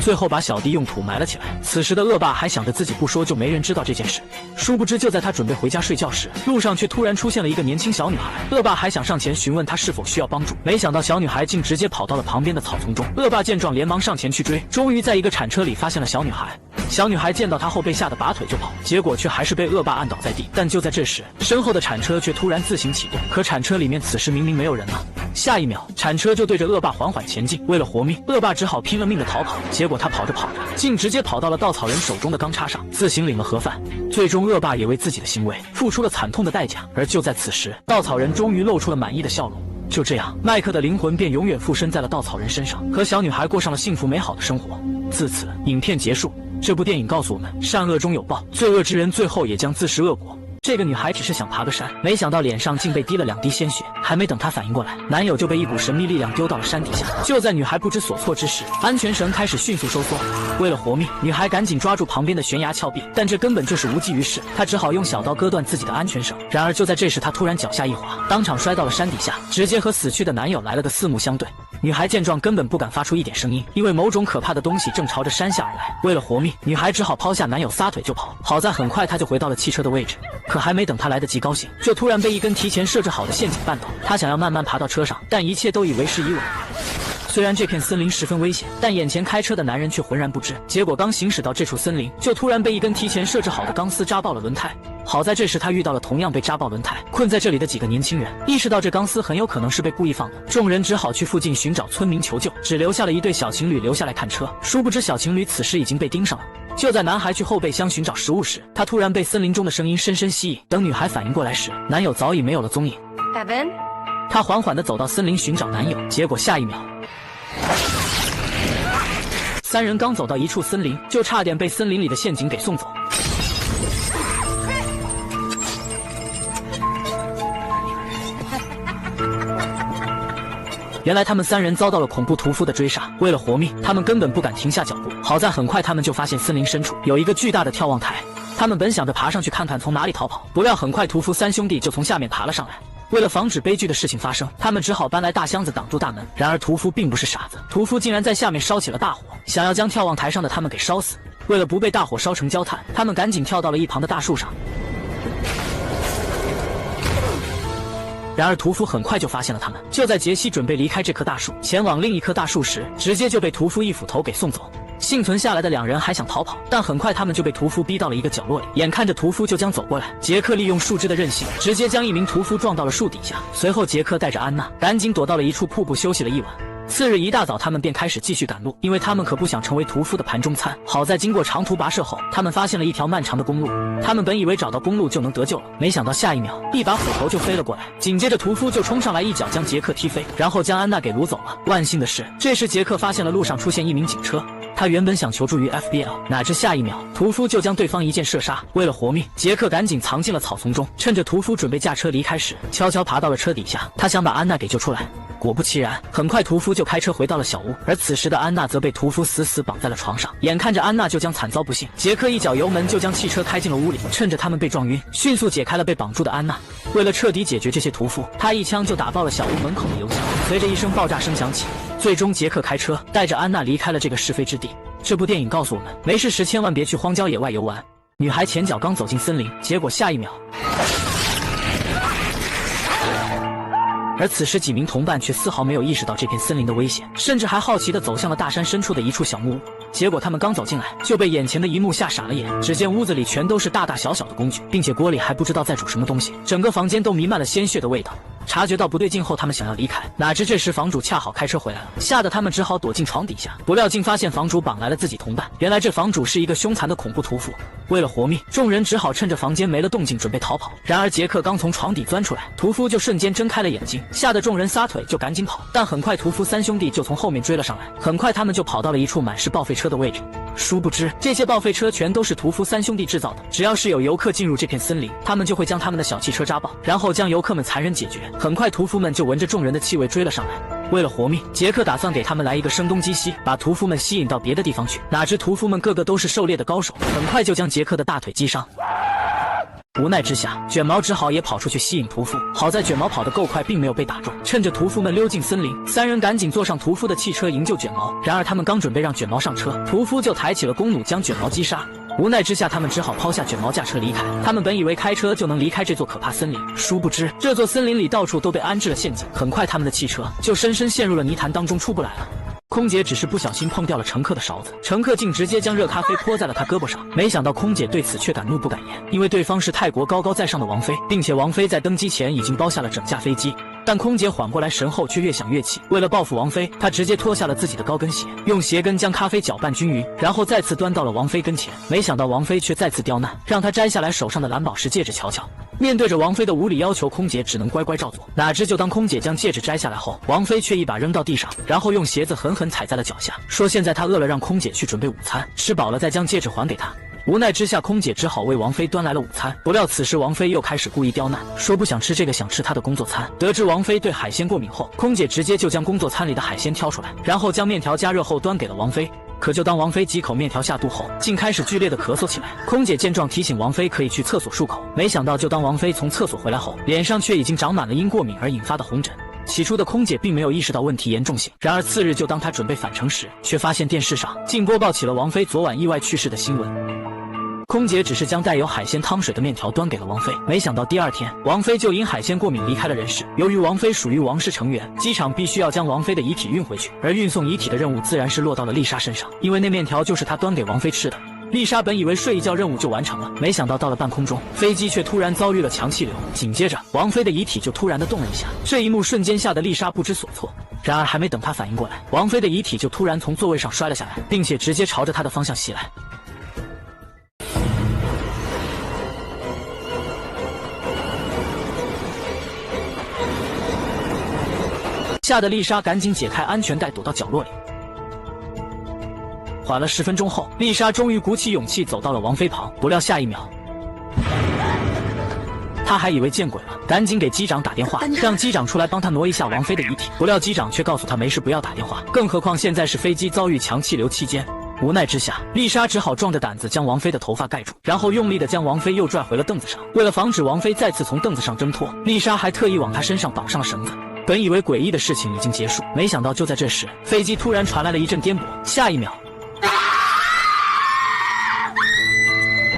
最后把小弟用土埋了起来。此时的恶霸还想着自己不说就没人知道这件事，殊不知就在他准备回家睡觉时，路上却突然出现了一个年轻小女孩。恶霸还想上前询问她是否需要帮助，没想到小女孩竟直接跑到了旁边的草丛中。恶霸见状连忙上前去追，终于在一个铲车里发现了小女孩。小女孩见到他后被吓得拔腿就跑，结果却还是被恶霸按倒在地。但就在这时，身后的铲车却突然自行启动，可铲车里面此时明明没有人了。下一秒，铲车就对着恶霸缓缓前进。为了活命，恶霸只好拼了命的逃跑。结果他跑着跑着，竟直接跑到了稻草人手中的钢叉上，自行领了盒饭。最终，恶霸也为自己的行为付出了惨痛的代价。而就在此时，稻草人终于露出了满意的笑容。就这样，麦克的灵魂便永远附身在了稻草人身上，和小女孩过上了幸福美好的生活。自此，影片结束。这部电影告诉我们，善恶终有报，罪恶之人最后也将自食恶果。这个女孩只是想爬个山，没想到脸上竟被滴了2滴鲜血，还没等她反应过来，男友就被一股神秘力量丢到了山底下。就在女孩不知所措之时，安全绳开始迅速收缩。为了活命，女孩赶紧抓住旁边的悬崖峭壁，但这根本就是无济于事，她只好用小刀割断自己的安全绳。然而就在这时，她突然脚下一滑，当场摔到了山底下，直接和死去的男友来了个四目相对。女孩见状根本不敢发出一点声音，因为某种可怕的东西正朝着山下而来。为了活命，女孩只好抛下男友撒腿就跑。好在很快她就回到了汽车的位置，可还没等她来得及高兴，就突然被一根提前设置好的陷阱绊倒。她想要慢慢爬到车上，但一切都已为时已晚。虽然这片森林十分危险，但眼前开车的男人却浑然不知。结果刚行驶到这处森林，就突然被一根提前设置好的钢丝扎爆了轮胎。好在这时他遇到了同样被扎爆轮胎困在这里的几个年轻人，意识到这钢丝很有可能是被故意放的，众人只好去附近寻找村民求救，只留下了一对小情侣留下来看车。殊不知小情侣此时已经被盯上了。就在男孩去后备箱寻找食物时，他突然被森林中的声音深深吸引。等女孩反应过来时，男友早已没有了踪影。Evan， 他缓缓地走到森林寻找男友，结果下一秒，3人刚走到一处森林，就差点被森林里的陷阱给送走。原来他们3人遭到了恐怖屠夫的追杀，为了活命，他们根本不敢停下脚步。好在很快他们就发现森林深处有一个巨大的眺望台，他们本想着爬上去看看从哪里逃跑，不料很快屠夫3兄弟就从下面爬了上来。为了防止悲剧的事情发生，他们只好搬来大箱子挡住大门。然而屠夫并不是傻子，屠夫竟然在下面烧起了大火，想要将眺望台上的他们给烧死。为了不被大火烧成焦炭，他们赶紧跳到了一旁的大树上。然而屠夫很快就发现了他们。就在杰西准备离开这棵大树，前往另一棵大树时，直接就被屠夫一斧头给送走。幸存下来的两人还想逃跑，但很快他们就被屠夫逼到了一个角落里，眼看着屠夫就将走过来，杰克利用树枝的韧性，直接将一名屠夫撞到了树底下。随后杰克带着安娜赶紧躲到了一处瀑布休息了一晚。次日一大早，他们便开始继续赶路，因为他们可不想成为屠夫的盘中餐。好在经过长途跋涉后，他们发现了一条漫长的公路。他们本以为找到公路就能得救了，没想到下一秒，一把斧头就飞了过来，紧接着屠夫就冲上来，一脚将杰克踢飞，然后将安娜给掳走了。万幸的是，这时杰克发现了路上出现一名警车。他原本想求助于 FBL， 哪知下一秒，屠夫就将对方一箭射杀。为了活命，杰克赶紧藏进了草丛中，趁着屠夫准备驾车离开时，悄悄爬到了车底下。他想把安娜给救出来。果不其然，很快屠夫就开车回到了小屋，而此时的安娜则被屠夫死死绑在了床上。眼看着安娜就将惨遭不幸，杰克一脚油门就将汽车开进了屋里，趁着他们被撞晕，迅速解开了被绑住的安娜。为了彻底解决这些屠夫，他一枪就打爆了小屋门口的油箱。随着一声爆炸声响起，最终杰克开车带着安娜离开了这个是非之地。这部电影告诉我们，没事时千万别去荒郊野外游玩。女孩前脚刚走进森林，结果下一秒，而此时几名同伴却丝毫没有意识到这片森林的危险，甚至还好奇地走向了大山深处的一处小木屋。结果他们刚走进来，就被眼前的一幕吓傻了眼。只见屋子里全都是大大小小的工具，并且锅里还不知道在煮什么东西，整个房间都弥漫了鲜血的味道。察觉到不对劲后，他们想要离开，哪知这时房主恰好开车回来了，吓得他们只好躲进床底下。不料竟发现房主绑来了自己同伴，原来这房主是一个凶残的恐怖屠夫。为了活命，众人只好趁着房间没了动静准备逃跑。然而杰克刚从床底钻出来，屠夫就瞬间睁开了眼睛，吓得众人撒腿就赶紧跑。但很快屠夫三兄弟就从后面追了上来，很快他们就跑到了一处满是报废车的位置。殊不知这些报废车全都是屠夫三兄弟制造的，只要是有游客进入这片森林，他们就会将他们的小汽车扎爆，然后将游客们残忍解决。很快屠夫们就闻着众人的气味追了上来。为了活命，杰克打算给他们来一个声东击西，把屠夫们吸引到别的地方去。哪知屠夫们个个都是狩猎的高手，很快就将杰克的大腿击伤。无奈之下，卷毛只好也跑出去吸引屠夫。好在卷毛跑得够快，并没有被打中。趁着屠夫们溜进森林，三人赶紧坐上屠夫的汽车营救卷毛。然而他们刚准备让卷毛上车，屠夫就抬起了弓弩将卷毛击杀。无奈之下，他们只好抛下卷毛驾车离开。他们本以为开车就能离开这座可怕森林，殊不知这座森林里到处都被安置了陷阱。很快他们的汽车就深深陷入了泥潭当中，出不来了。空姐只是不小心碰掉了乘客的勺子，乘客竟直接将热咖啡泼在了她胳膊上。没想到空姐对此却敢怒不敢言，因为对方是泰国高高在上的王妃，并且王妃在登机前已经包下了整架飞机。但空姐缓过来神后却越想越气，为了报复王妃，她直接脱下了自己的高跟鞋，用鞋跟将咖啡搅拌均匀，然后再次端到了王妃跟前。没想到王妃却再次刁难，让她摘下来手上的蓝宝石戒指瞧瞧。面对着王妃的无理要求，空姐只能乖乖照做。哪知就当空姐将戒指摘下来后，王妃却一把扔到地上，然后用鞋子狠狠踩在了脚下，说现在她饿了，让空姐去准备午餐，吃饱了再将戒指还给她。无奈之下，空姐只好为王妃端来了午餐。不料此时王妃又开始故意刁难，说不想吃这个，想吃她的工作餐。得知王妃对海鲜过敏后，空姐直接就将工作餐里的海鲜挑出来，然后将面条加热后端给了王妃。可就当王妃几口面条下肚后，竟开始剧烈的咳嗽起来。空姐见状提醒王妃可以去厕所漱口，没想到就当王妃从厕所回来后，脸上却已经长满了因过敏而引发的红疹。起初的空姐并没有意识到问题严重性，然而次日就当她准备返程时，却发现电视上竟播报起了王妃昨晚意外去世的新闻。空姐只是将带有海鲜汤水的面条端给了王妃，没想到第二天，王妃就因海鲜过敏离开了人世。由于王妃属于王室成员，机场必须要将王妃的遗体运回去，而运送遗体的任务自然是落到了丽莎身上，因为那面条就是她端给王妃吃的。丽莎本以为睡一觉任务就完成了，没想到到了半空中，飞机却突然遭遇了强气流，紧接着王妃的遗体就突然的动了一下。这一幕瞬间吓得丽莎不知所措。然而还没等她反应过来，王妃的遗体就突然从座位上摔了下来，并且直接朝着她的方向袭来。吓得丽莎赶紧解开安全带，躲到角落里。缓了10分钟后，丽莎终于鼓起勇气走到了王妃旁。不料下一秒，她还以为见鬼了，赶紧给机长打电话，让机长出来帮她挪一下王妃的遗体。不料机长却告诉她没事，不要打电话，更何况现在是飞机遭遇强气流期间。无奈之下，丽莎只好壮着胆子将王妃的头发盖住，然后用力地将王妃又拽回了凳子上。为了防止王妃再次从凳子上挣脱，丽莎还特意往她身上绑上了绳子。本以为诡异的事情已经结束，没想到就在这时，飞机突然传来了一阵颠簸。下一秒，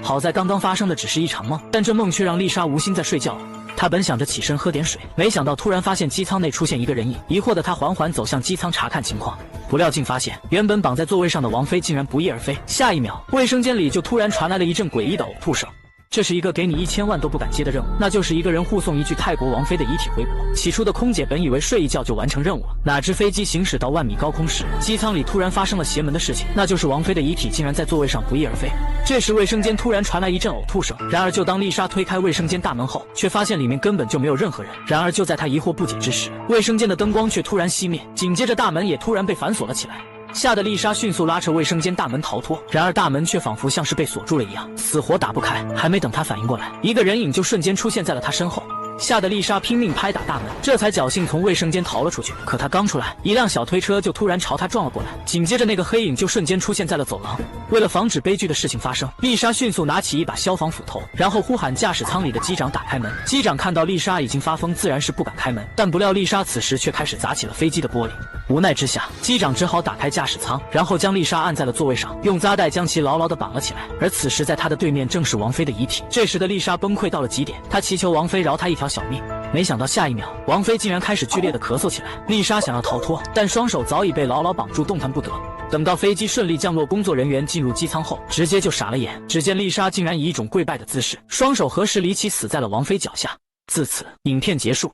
好在刚刚发生的只是一场梦，但这梦却让丽莎无心在睡觉了。他本想着起身喝点水，没想到突然发现机舱内出现一个人影，疑惑的他缓缓走向机舱查看情况，不料竟发现原本绑在座位上的王妃竟然不翼而飞，下一秒卫生间里就突然传来了一阵诡异的呕吐声。这是一个给你1000万都不敢接的任务，那就是一个人护送一具泰国王妃的遗体回国。起初的空姐本以为睡一觉就完成任务了，哪知飞机行驶到1万米高空时，机舱里突然发生了邪门的事情，那就是王妃的遗体竟然在座位上不翼而飞。这时卫生间突然传来一阵呕吐声，然而就当丽莎推开卫生间大门后，却发现里面根本就没有任何人。然而就在她疑惑不解之时，卫生间的灯光却突然熄灭，紧接着大门也突然被反锁了起来。吓得丽莎迅速拉扯卫生间大门逃脱，然而大门却仿佛像是被锁住了一样，死活打不开。还没等她反应过来，一个人影就瞬间出现在了她身后，吓得丽莎拼命拍打大门，这才侥幸从卫生间逃了出去。可她刚出来，一辆小推车就突然朝她撞了过来，紧接着那个黑影就瞬间出现在了走廊。为了防止悲剧的事情发生，丽莎迅速拿起一把消防斧头，然后呼喊驾驶舱里的机长打开门。机长看到丽莎已经发疯，自然是不敢开门，但不料丽莎此时却开始砸起了飞机的玻璃。无奈之下，机长只好打开驾驶舱，然后将丽莎按在了座位上，用扎带将其牢牢地绑了起来。而此时在他的对面正是王妃的遗体。这时的丽莎崩溃到了极点，她祈求王妃饶她一条小命。没想到下一秒，王妃竟然开始剧烈的咳嗽起来。丽莎想要逃脱，但双手早已被牢牢绑住，动弹不得。等到飞机顺利降落，工作人员进入机舱后，直接就傻了眼。只见丽莎竟然以一种跪拜的姿势，双手合十离奇死在了王妃脚下。自此，影片结束。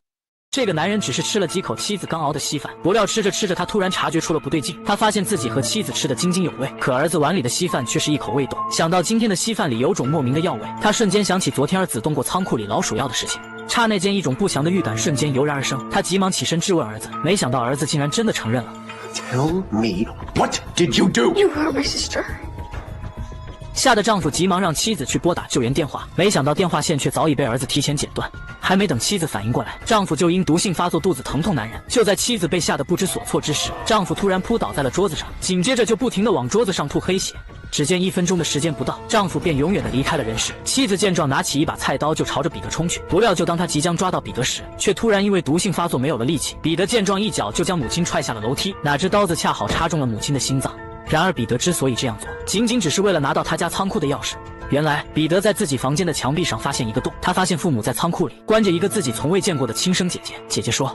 这个男人只是吃了几口妻子刚熬的稀饭，不料吃着吃着，他突然察觉出了不对劲。他发现自己和妻子吃得津津有味，可儿子碗里的稀饭却是一口未动。想到今天的稀饭里有种莫名的药味，他瞬间想起昨天儿子动过仓库里老鼠药的事情。刹那间，一种不祥的预感瞬间油然而生。他急忙起身质问儿子，没想到儿子竟然真的承认了。Tell me, what did you do? You hurt my sister. 吓得丈夫急忙让妻子去拨打救援电话，没想到电话线却早已被儿子提前剪断。还没等妻子反应过来，丈夫就因毒性发作肚子疼痛难忍。就在妻子被吓得不知所措之时，丈夫突然扑倒在了桌子上，紧接着就不停地往桌子上吐黑血。只见1分钟的时间不到，丈夫便永远地离开了人世。妻子见状，拿起一把菜刀就朝着彼得冲去，不料就当他即将抓到彼得时，却突然因为毒性发作没有了力气。彼得见状，一脚就将母亲踹下了楼梯，哪知刀子恰好插中了母亲的心脏。然而彼得之所以这样做，仅仅只是为了拿到他家仓库的钥匙。原来彼得在自己房间的墙壁上发现一个洞，他发现父母在仓库里关着一个自己从未见过的亲生姐姐。姐姐说，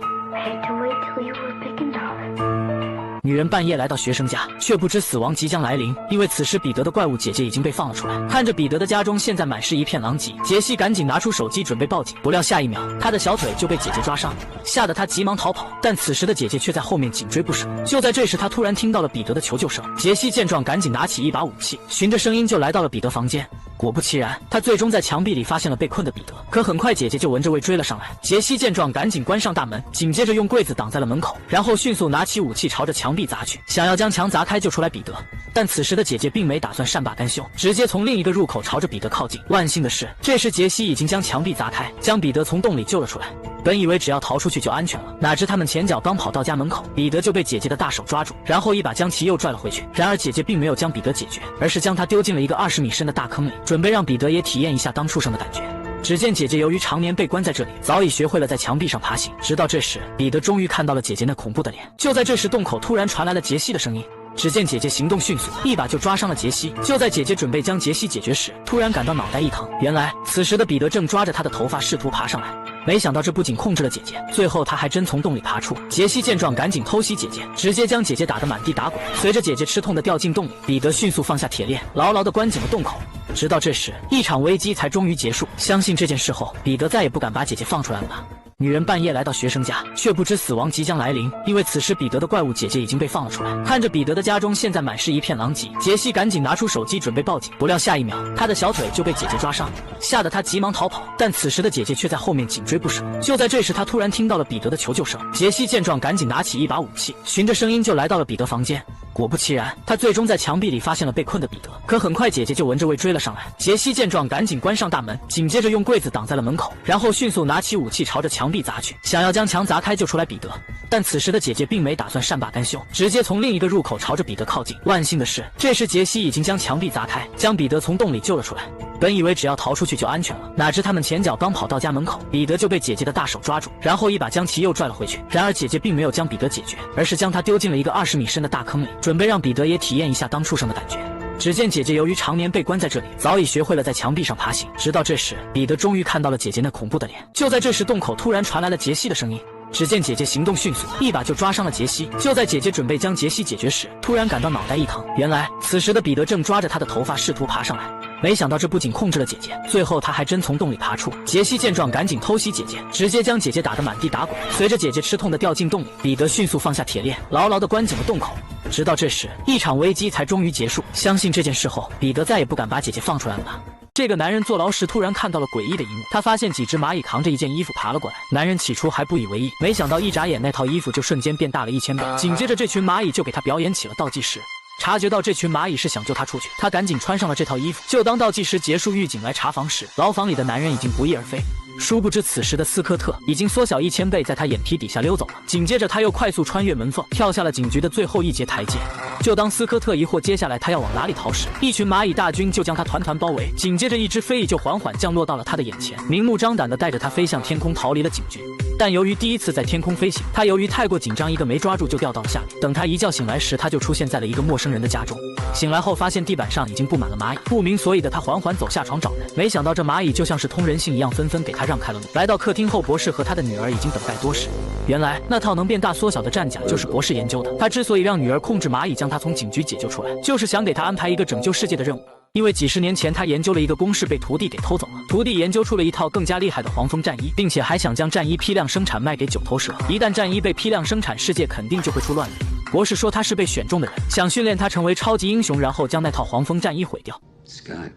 女人半夜来到学生家，却不知死亡即将来临，因为此时彼得的怪物姐姐已经被放了出来。看着彼得的家中现在满是一片狼藉，杰西赶紧拿出手机准备报警，不料下一秒他的小腿就被姐姐抓伤，吓得他急忙逃跑，但此时的姐姐却在后面紧追不舍。就在这时，他突然听到了彼得的求救声。杰西见状，赶紧拿起一把武器，循着声音就来到了彼得房间。果不其然，他最终在墙壁里发现了被困的彼得。可很快姐姐就闻着味追了上来。杰西见状，赶紧关上大门，紧接着用柜子挡在了门口，然后迅速拿起武器朝着墙壁砸去，想要将墙砸开救出来彼得。但此时的姐姐并没打算善罢甘休，直接从另一个入口朝着彼得靠近。万幸的是，这时杰西已经将墙壁砸开，将彼得从洞里救了出来。本以为只要逃出去就安全了，哪知他们前脚刚跑到家门口，彼得就被姐姐的大手抓住，然后一把将其又拽了回去。然而姐姐并没有将彼得解决，而是将他丢进了一个20米深的大坑里，准备让彼得也体验一下当畜生的感觉。只见姐姐由于常年被关在这里，早已学会了在墙壁上爬行。直到这时，彼得终于看到了姐姐那恐怖的脸。就在这时，洞口突然传来了杰西的声音。只见姐姐行动迅速，一把就抓伤了杰西。就在姐姐准备将杰西解决时，突然感到脑袋一疼。原来此时的彼得正抓着她的头发试图爬上来，没想到这不仅控制了姐姐，最后他还真从洞里爬出。杰西见状，赶紧偷袭姐姐，直接将姐姐打得满地打滚。随着姐姐吃痛的掉进洞里，彼得迅速放下铁链，牢牢地关紧了洞口。直到这时，一场危机才终于结束。相信这件事后，彼得再也不敢把姐姐放出来了吧。女人半夜来到学生家，却不知死亡即将来临，因为此时彼得的怪物姐姐已经被放了出来。看着彼得的家中现在满是一片狼藉，杰西赶紧拿出手机准备报警，不料下一秒他的小腿就被姐姐抓伤，吓得他急忙逃跑，但此时的姐姐却在后面紧追不舍。就在这时，他突然听到了彼得的求救声。杰西见状，赶紧拿起一把武器，循着声音就来到了彼得房间。果不其然，他最终在墙壁里发现了被困的彼得。可很快姐姐就闻着味追了上来。杰西见状，赶紧关上大门，紧接着用柜子挡在了门口，然后迅速拿起武器朝着墙壁砸去，想要将墙砸开救出来彼得。但此时的姐姐并没打算善罢甘休，直接从另一个入口朝着彼得靠近。万幸的是，这时杰西已经将墙壁砸开，将彼得从洞里救了出来。本以为只要逃出去就安全了，哪知他们前脚刚跑到家门口，彼得就被姐姐的大手抓住，然后一把将其又拽了回去。然而姐姐并没有将彼得解决，而是将他丢进了一个20米深的大坑里，准备让彼得也体验一下当畜生的感觉。只见姐姐由于常年被关在这里，早已学会了在墙壁上爬行。直到这时，彼得终于看到了姐姐那恐怖的脸。就在这时，洞口突然传来了杰西的声音。只见姐姐行动迅速，一把就抓伤了杰西。就在姐姐准备将杰西解决时，突然感到脑袋一疼。原来此时的彼得正抓着她的头发试图爬上来。没想到这不仅控制了姐姐，最后他还真从洞里爬出。杰西见状赶紧偷袭姐姐，直接将姐姐打得满地打滚。随着姐姐吃痛的掉进洞里，彼得迅速放下铁链，牢牢地关紧了洞口。直到这时，一场危机才终于结束。相信这件事后，彼得再也不敢把姐姐放出来了吧。这个男人坐牢时突然看到了诡异的一幕，他发现几只蚂蚁扛着一件衣服爬了过来。男人起初还不以为意，没想到一眨眼那套衣服就瞬间变大了1000倍。紧接着这群蚂蚁就给他表演起了倒计时。察觉到这群蚂蚁是想救他出去，他赶紧穿上了这套衣服。就当倒计时结束，狱警来查房时，牢房里的男人已经不翼而飞。殊不知此时的斯科特已经缩小1000倍，在他眼皮底下溜走了。紧接着他又快速穿越门缝，跳下了警局的最后一节台阶。就当斯科特疑惑接下来他要往哪里逃时，一群蚂蚁大军就将他团团包围。紧接着一只飞蚁就缓缓降落到了他的眼前，明目张胆地带着他飞向天空，逃离了警局。但由于第一次在天空飞行，他由于太过紧张，一个没抓住就掉到了下面。等他一觉醒来时，他就出现在了一个陌生人的家中。醒来后发现地板上已经布满了蚂蚁，不明所以的他缓缓走下床找人，没想到这蚂蚁就像是通人性一样，纷纷给他让开了路。来到客厅后，博士和他的女儿已经等待多时。原来那套能变大缩小的战甲就是博士研究的，他之所以让女儿控制蚂蚁将他从警局解救出来，就是想给他安排一个拯救世界的任务。因为几十年前他研究了一个公式被徒弟给偷走了，徒弟研究出了一套更加厉害的黄蜂战衣，并且还想将战衣批量生产卖给九头蛇。一旦战衣被批量生产，世界肯定就会出乱子。博士说他是被选中的人，想训练他成为超级英雄，然后将那套黄蜂战衣毁掉。Scott,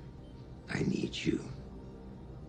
I need you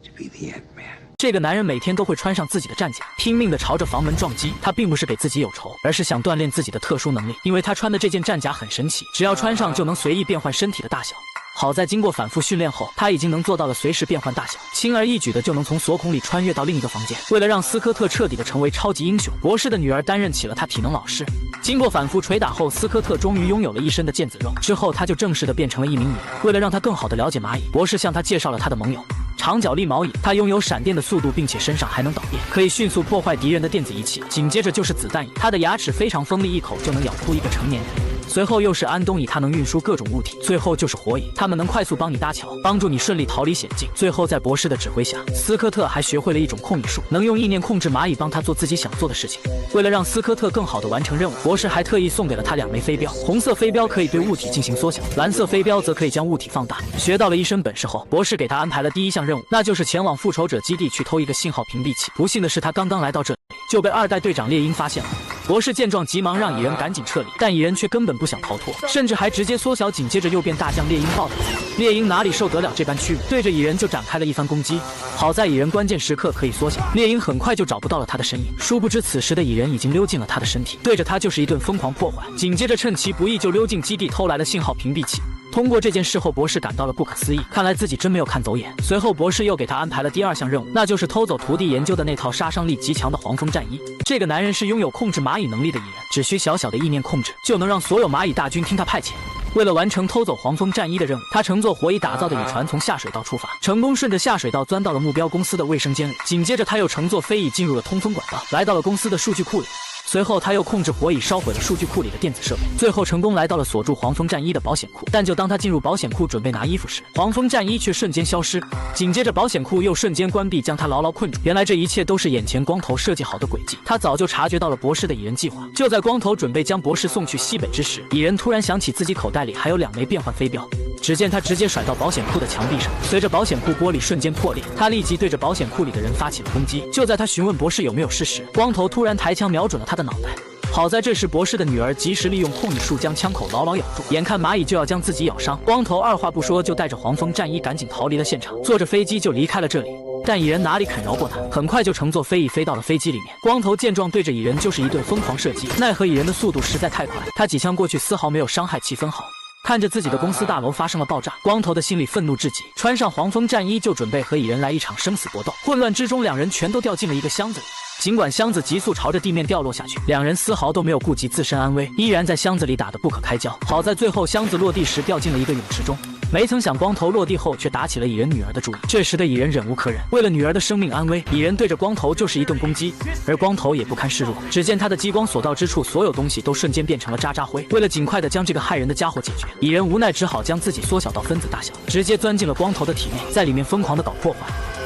to be the Ant-Man. 这个男人每天都会穿上自己的战甲，拼命地朝着房门撞击。他并不是给自己有仇，而是想锻炼自己的特殊能力。因为他穿的这件战甲很神奇，只要穿上就能随意变换身体的大小。好在经过反复训练后，他已经能做到了随时变换大小，轻而易举的就能从锁孔里穿越到另一个房间。为了让斯科特彻底的成为超级英雄，博士的女儿担任起了他体能老师。经过反复捶打后，斯科特终于拥有了一身的腱子肉。之后他就正式的变成了一名蚁人。为了让他更好的了解蚂蚁，博士向他介绍了他的盟友长角力毛蚁，它拥有闪电的速度，并且身上还能导电，可以迅速破坏敌人的电子仪器。紧接着就是子弹蚁，它的牙齿非常锋利，一口就能咬出一个成年人。随后又是安东蚁，它能运输各种物体。最后就是火蚁，它们能快速帮你搭桥，帮助你顺利逃离险境。最后在博士的指挥下，斯科特还学会了一种控蚁术，能用意念控制蚂蚁，帮他做自己想做的事情。为了让斯科特更好地完成任务，博士还特意送给了他2枚飞镖，红色飞镖可以对物体进行缩小，蓝色飞镖则可以将物体放大。学到了一身本事后，博士给他安排了第一项任务，那就是前往复仇者基地去偷一个信号屏蔽器。不幸的是，他刚刚来到这里就被2代队长猎鹰发现了。博士见状急忙让蚁人赶紧撤离，但蚁人却根本不想逃脱，甚至还直接缩小，紧接着又变大将猎鹰爆了。猎鹰哪里受得了这般屈辱，对着蚁人就展开了一番攻击。好在蚁人关键时刻可以缩小，猎鹰很快就找不到了他的身影。殊不知此时的蚁人已经溜进了他的身体，对着他就是一顿疯狂破坏。紧接着趁其不意就溜进基地偷来了信号屏蔽器。通过这件事后，博士感到了不可思议，看来自己真没有看走眼。随后博士又给他安排了第2项任务，那就是偷走徒弟研究的那套杀伤力极强的黄蜂战衣。这个男人是拥有控制蚂蚁能力的蚁人，只需小小的意念控制，就能让所有蚂蚁大军听他派遣。为了完成偷走黄蜂战衣的任务，他乘坐火蚁打造的蚁船从下水道出发，成功顺着下水道钻到了目标公司的卫生间里。紧接着他又乘坐飞蚁进入了通风管道，来到了公司的数据库里。随后他又控制火蚁烧毁了数据库里的电子设备，最后成功来到了锁住黄蜂战衣的保险库。但就当他进入保险库准备拿衣服时，黄蜂战衣却瞬间消失，紧接着保险库又瞬间关闭，将他牢牢困住。原来这一切都是眼前光头设计好的诡计，他早就察觉到了博士的蚁人计划。就在光头准备将博士送去西北之时，蚁人突然想起自己口袋里还有2枚变换飞镖，只见他直接甩到保险库的墙壁上，随着保险库玻璃瞬间破裂，他立即对着保险库里的人发起了攻击。就在他询问博士有没有事时，光头突然抬枪瞄准了他的脑袋。好在这时博士的女儿及时利用控蚁术将枪口牢牢咬住，眼看蚂蚁就要将自己咬伤，光头2话不说就带着黄蜂战衣赶紧逃离了现场，坐着飞机就离开了这里。但蚁人哪里肯饶过他，很快就乘坐飞蚁飞到了飞机里面。光头见状对着蚁人就是一顿疯狂射击，奈何蚁人的速度实在太快，他几枪过去丝毫没有伤害其分毫。看着自己的公司大楼发生了爆炸，光头的心里愤怒至极，穿上黄蜂战衣就准备和蚁人来一场生死搏斗。混乱之中，2人全都掉进了一个箱子里。尽管箱子急速朝着地面掉落下去，2人丝毫都没有顾及自身安危，依然在箱子里打得不可开交。好在最后箱子落地时掉进了一个泳池中。没曾想光头落地后却打起了蚁人女儿的主意。这时的蚁人忍无可忍，为了女儿的生命安危，蚁人对着光头就是一顿攻击，而光头也不堪示弱。只见他的激光所到之处，所有东西都瞬间变成了渣渣灰。为了尽快的将这个害人的家伙解决，蚁人无奈只好将自己缩小到分子大小，直接钻进了光头的体内，在里面疯狂的搞破坏。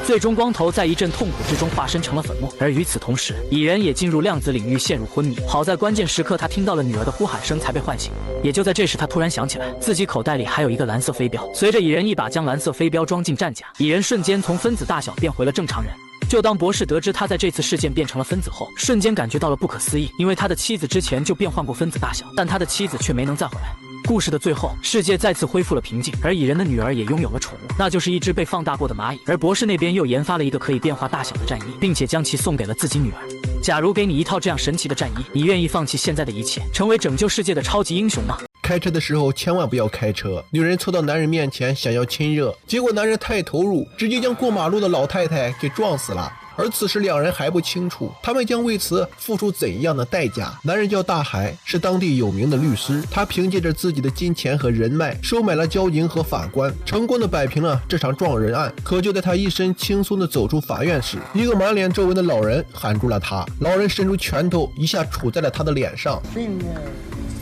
最终光头在一阵痛苦之中化身成了粉末，而与此同时，蚁人也进入量子领域陷入昏迷。好在关键时刻他听到了女儿的呼喊声才被唤醒。也就在这时，他突然想起来自己口袋里还有一个蓝色飞镖。随着蚁人一把将蓝色飞镖装进战甲，蚁人瞬间从分子大小变回了正常人。就当博士得知他在这次事件变成了分子后，瞬间感觉到了不可思议，因为他的妻子之前就变换过分子大小，但他的妻子却没能再回来。故事的最后，世界再次恢复了平静，而蚁人的女儿也拥有了宠物，那就是一只被放大过的蚂蚁。而博士那边又研发了一个可以变化大小的战衣，并且将其送给了自己女儿。假如给你一套这样神奇的战衣，你愿意放弃现在的一切，成为拯救世界的超级英雄吗？开车的时候千万不要开车。女人凑到男人面前想要亲热，结果男人太投入，直接将过马路的老太太给撞死了。而此时两人还不清楚他们将为此付出怎样的代价。男人叫大海，是当地有名的律师，他凭借着自己的金钱和人脉收买了交警和法官，成功的摆平了这场撞人案。可就在他一身轻松的走出法院时，一个满脸皱纹的老人喊住了他。老人伸出拳头一下杵在了他的脸上，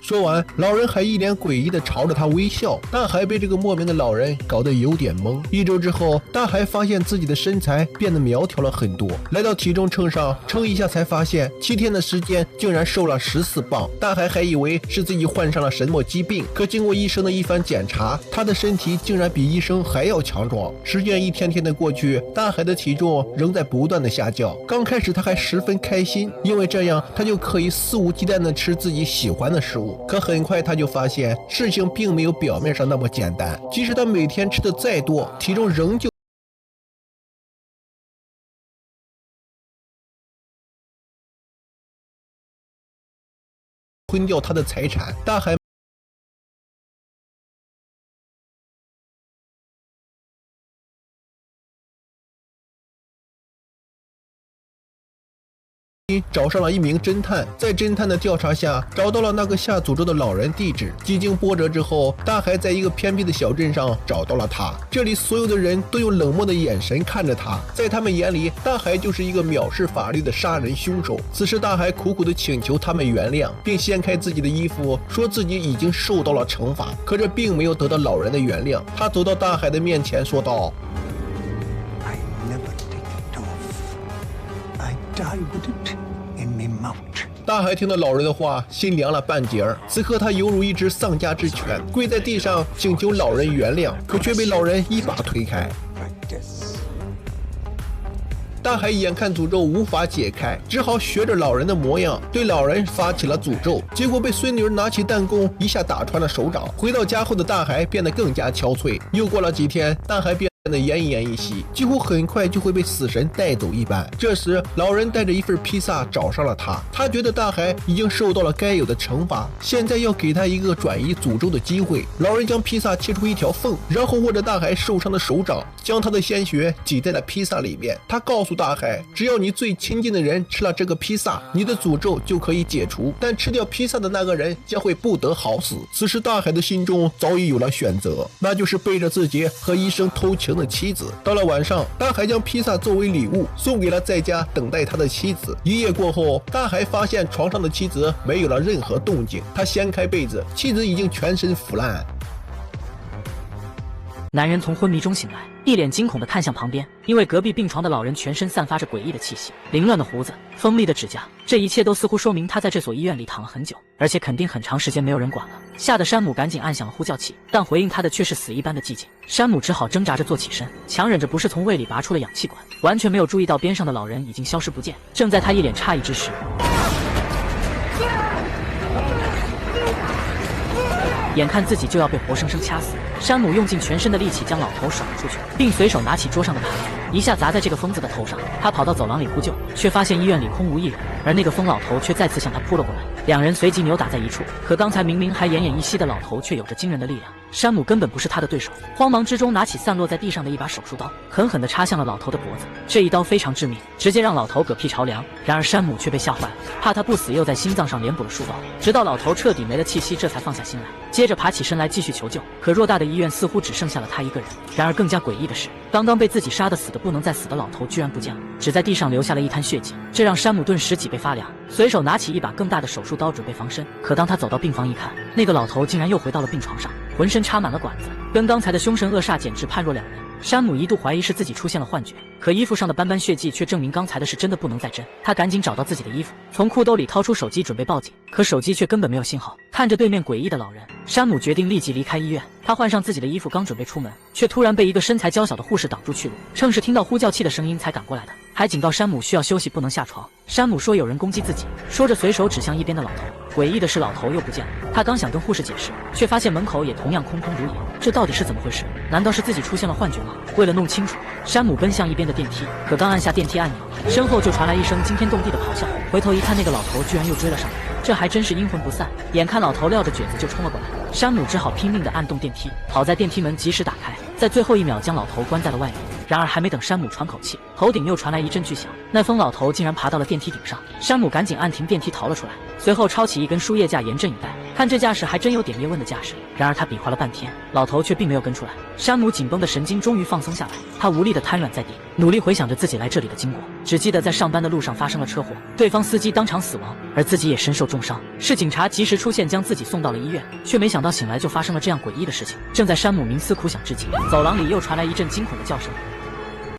说完，老人还一脸诡异地朝着他微笑。大海被这个莫名的老人搞得有点懵。1周之后，大海发现自己的身材变得苗条了很多，来到体重秤上称一下，才发现7天的时间竟然瘦了14磅。大海还以为是自己患上了什么疾病，可经过医生的一番检查，他的身体竟然比医生还要强壮。时间一天天的过去，大海的体重仍在不断的下降。刚开始他还十分开心，因为这样他就可以肆无忌惮的吃自己喜欢的食物。可很快他就发现事情并没有表面上那么简单，即使他每天吃的再多，体重仍旧吞掉他的财产。大海找上了一名侦探，在侦探的调查下找到了那个下诅咒的老人地址。几经波折之后，大海在一个偏僻的小镇上找到了他。这里所有的人都用冷漠的眼神看着他，在他们眼里，大海就是一个藐视法律的杀人凶手。此时大海苦苦地请求他们原谅，并掀开自己的衣服，说自己已经受到了惩罚。可这并没有得到老人的原谅。他走到大海的面前说道大海听到老人的话，心凉了半截儿。此刻他犹如一只丧家之犬，跪在地上请求老人原谅，可却被老人一把推开。大海眼看诅咒无法解开，只好学着老人的模样对老人发起了诅咒，结果被孙女拿起弹弓一下打穿了手掌。回到家后的大海变得更加憔悴。又过了几天，大海变得奄奄一息，几乎很快就会被死神带走一般。这时老人带着一份披萨找上了他，他觉得大海已经受到了该有的惩罚，现在要给他一个转移诅咒的机会。老人将披萨切出一条缝，然后握着大海受伤的手掌，将他的鲜血挤在了披萨里面。他告诉大海，只要你最亲近的人吃了这个披萨，你的诅咒就可以解除，但吃掉披萨的那个人将会不得好死。此时大海的心中早已有了选择，那就是背着自己和医生偷情的妻子。到了晚上，大海将披萨作为礼物送给了在家等待他的妻子。一夜过后，大海发现床上的妻子没有了任何动静，他掀开被子，妻子已经全身腐烂。男人从昏迷中醒来，一脸惊恐地看向旁边，因为隔壁病床的老人全身散发着诡异的气息，凌乱的胡子，锋利的指甲，这一切都似乎说明他在这所医院里躺了很久，而且肯定很长时间没有人管了。吓得山姆赶紧按响了呼叫器，但回应他的却是死一般的寂静。山姆只好挣扎着坐起身，强忍着不适从胃里拔出了氧气管，完全没有注意到边上的老人已经消失不见。正在他一脸诧异之时，眼看自己就要被活生生掐死，山姆用尽全身的力气将老头甩了出去，并随手拿起桌上的盘子一下砸在这个疯子的头上。他跑到走廊里呼救，却发现医院里空无一人，而那个疯老头却再次向他扑了过来。两人随即扭打在一处，可刚才明明还奄奄一息的老头却有着惊人的力量，山姆根本不是他的对手，慌忙之中拿起散落在地上的一把手术刀，狠狠地插向了老头的脖子。这一刀非常致命，直接让老头嗝屁朝凉。然而山姆却被吓坏了，怕他不死，又在心脏上连补了数刀，直到老头彻底没了气息，这才放下心来，接着爬起身来继续求救。可偌大的医院似乎只剩下了他一个人。然而更加诡异的是，刚刚被自己杀得死的不能再死的老头居然不见了，只在地上留下了一滩血迹，这让山姆顿时脊背发凉，随手拿起一把更大的手术刀准备防身。可当他走到病房一看，那个老头竟然又回到了病床上，浑身插满了管子，跟刚才的凶神恶煞简直判若两人。山姆一度怀疑是自己出现了幻觉，可衣服上的斑斑血迹却证明刚才的是真的不能再真。他赶紧找到自己的衣服，从裤兜里掏出手机准备报警，可手机却根本没有信号。看着对面诡异的老人，山姆决定立即离开医院。他换上自己的衣服，刚准备出门，却突然被一个身材娇小的护士挡住去路，正是听到呼叫器的声音才赶过来的，还警告山姆需要休息，不能下床。山姆说有人攻击自己，说着随手指向一边的老头。诡异的是，老头又不见了。他刚想跟护士解释，却发现门口也同样空空如也。这到底是怎么回事？难道是自己出现了幻觉吗？为了弄清楚，山姆奔向一边的电梯，可刚按下电梯按钮，身后就传来一声惊天动地的咆哮。回头一看，那个老头居然又追了上来，这还真是阴魂不散。眼看老头撂着蹶子就冲了过来，山姆只好拼命地按动电梯，好在电梯门及时打开，在最后一秒将老头关在了外面。然而还没等山姆喘口气，头顶又传来一阵巨响，那疯老头竟然爬到了电梯顶上。山姆赶紧按停电梯逃了出来，随后抄起一根输液架严阵以待，看这架势还真有点叶问的架势。然而他比划了半天，老头却并没有跟出来。山姆紧绷的神经终于放松下来，他无力地瘫软在地，努力回想着自己来这里的经过，只记得在上班的路上发生了车祸，对方司机当场死亡，而自己也身受重伤，是警察及时出现将自己送到了医院，却没想到醒来就发生了这样诡异的事情。正在山姆冥思苦想之际，走廊里又传来一阵惊恐的叫声。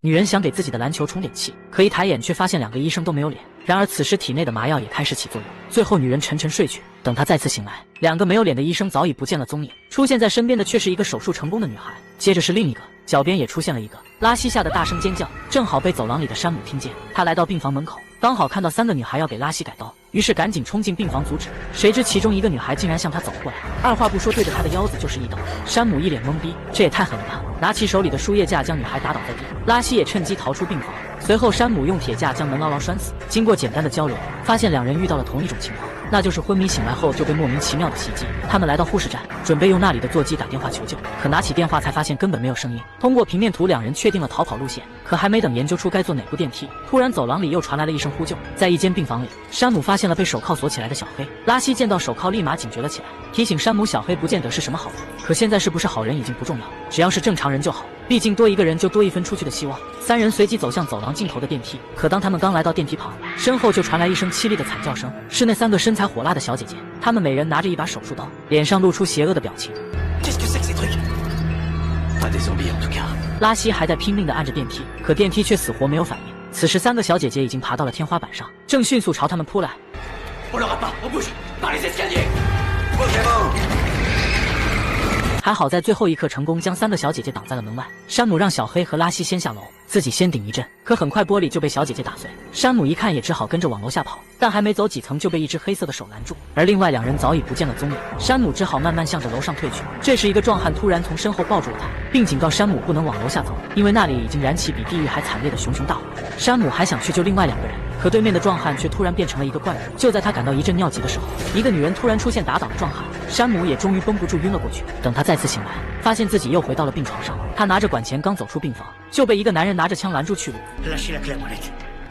女人想给自己的篮球充点气，可一抬眼却发现两个医生都没有脸。然而此时体内的麻药也开始起作用，最后女人沉沉睡去。等她再次醒来，两个没有脸的医生早已不见了踪影，出现在身边的却是一个手术成功的女孩，接着是另一个，脚边也出现了一个。拉希吓得大声尖叫，正好被走廊里的山姆听见。他来到病房门口，刚好看到3个女孩要给拉希改刀，于是赶紧冲进病房阻止。谁知其中一个女孩竟然向他走过来，二话不说对着他的腰子就是一刀。山姆一脸懵逼，这也太狠了吧！拿起手里的输液架将女孩打倒在地，拉希也趁机逃出病房。随后山姆用铁架将门牢牢拴死。经过简单的交流，发现两人遇到了同一种情况，那就是昏迷醒来后就被莫名其妙的袭击。他们来到护士站，准备用那里的座机打电话求救，可拿起电话才发现根本没有声音。通过平面图，两人确定了逃跑路线，可还没等研究出该坐哪部电梯，突然走廊里又传来了一声呼救。在一间病房里，山姆发现了被手铐锁起来的小黑。拉希见到手铐立马警觉了起来，提醒山姆小黑不见得是什么好人，可现在是不是好人已经不重要，只要是正常人就好，毕竟多一个人就多一分出去的希望。3人随即走向走廊尽头的电梯，可当他们刚来到电梯旁，身后就传来一声凄厉的惨叫声，是那3个身材火辣的小姐姐，她们每人拿着一把手术刀，脸上露出邪恶的表情。拉希还在拼命地按着电梯，可电梯却死活没有反应。此时3个小姐姐已经爬到了天花板上，正迅速朝他们扑来。还好在最后一刻成功将3个小姐姐挡在了门外。山姆让小黑和拉希先下楼，自己先顶一阵，可很快玻璃就被小姐姐打碎。山姆一看也只好跟着往楼下跑，但还没走几层就被一只黑色的手拦住，而另外2人早已不见了踪影。山姆只好慢慢向着楼上退去。这时一个壮汉突然从身后抱住了他，并警告山姆不能往楼下走，因为那里已经燃起比地狱还惨烈的熊熊大火。山姆还想去救另外2个人，可对面的壮汉却突然变成了一个怪物。就在他感到一阵尿急的时候，一个女人突然出现打倒了壮汉，山姆也终于绷不住晕了过去。等他再次醒来，发现自己又回到了病床上，他拿着管钳刚走出病房，就被一个男人拿着枪拦住去路。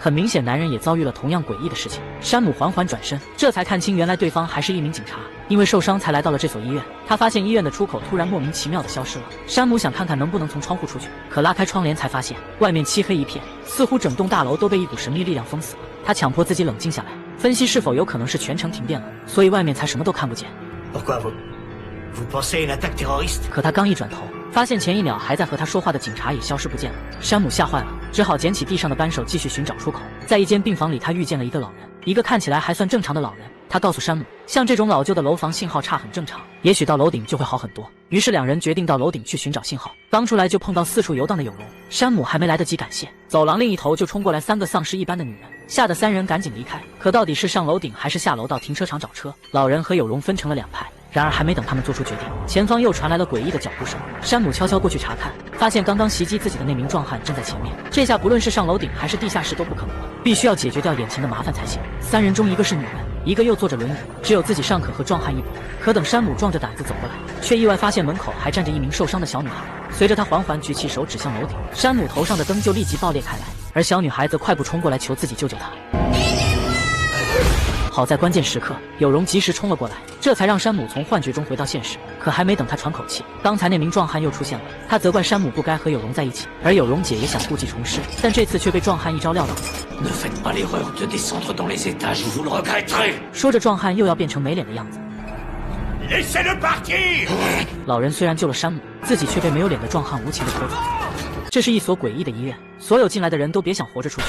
很明显男人也遭遇了同样诡异的事情。山姆缓缓转身，这才看清原来对方还是一名警察，因为受伤才来到了这所医院。他发现医院的出口突然莫名其妙的消失了，山姆想看看能不能从窗户出去，可拉开窗帘才发现外面漆黑一片，似乎整栋大楼都被一股神秘力量封死了。他强迫自己冷静下来，分析是否有可能是全城停电了，所以外面才什么都看不见。可他刚一转头，发现前一秒还在和他说话的警察也消失不见了。山姆吓坏了，只好捡起地上的扳手继续寻找出口。在一间病房里，他遇见了一个老人，一个看起来还算正常的老人。他告诉山姆，像这种老旧的楼房信号差很正常，也许到楼顶就会好很多。于是2人决定到楼顶去寻找信号。刚出来就碰到四处游荡的有容，山姆还没来得及感谢，走廊另一头就冲过来3个丧尸一般的女人，吓得3人赶紧离开。可到底是上楼顶还是下楼到停车场找车，老人和有容分成了2派。然而还没等他们做出决定，前方又传来了诡异的脚步声。山姆悄悄过去查看，发现刚刚袭击自己的那名壮汉正在前面。这下不论是上楼顶还是地下室都不可能了，必须要解决掉眼前的麻烦才行。3人中一个是女人，一个又坐着轮椅，只有自己尚可和壮汉一搏。可等山姆壮着胆子走过来，却意外发现门口还站着一名受伤的小女孩。随着他缓缓举起手指向楼顶，山姆头上的灯就立即爆裂开来，而小女孩子快步冲过来求自己救救她。好在关键时刻，有容及时冲了过来，这才让山姆从幻觉中回到现实。可还没等他喘口气，刚才那名壮汉又出现了。他责怪山姆不该和有容在一起，而有容姐也想故技重施，但这次却被壮汉一招撂倒。说着，壮汉又要变成没脸的样子。老人虽然救了山姆，自己却被没有脸的壮汉无情地拖走。这是一所诡异的医院，所有进来的人都别想活着出去。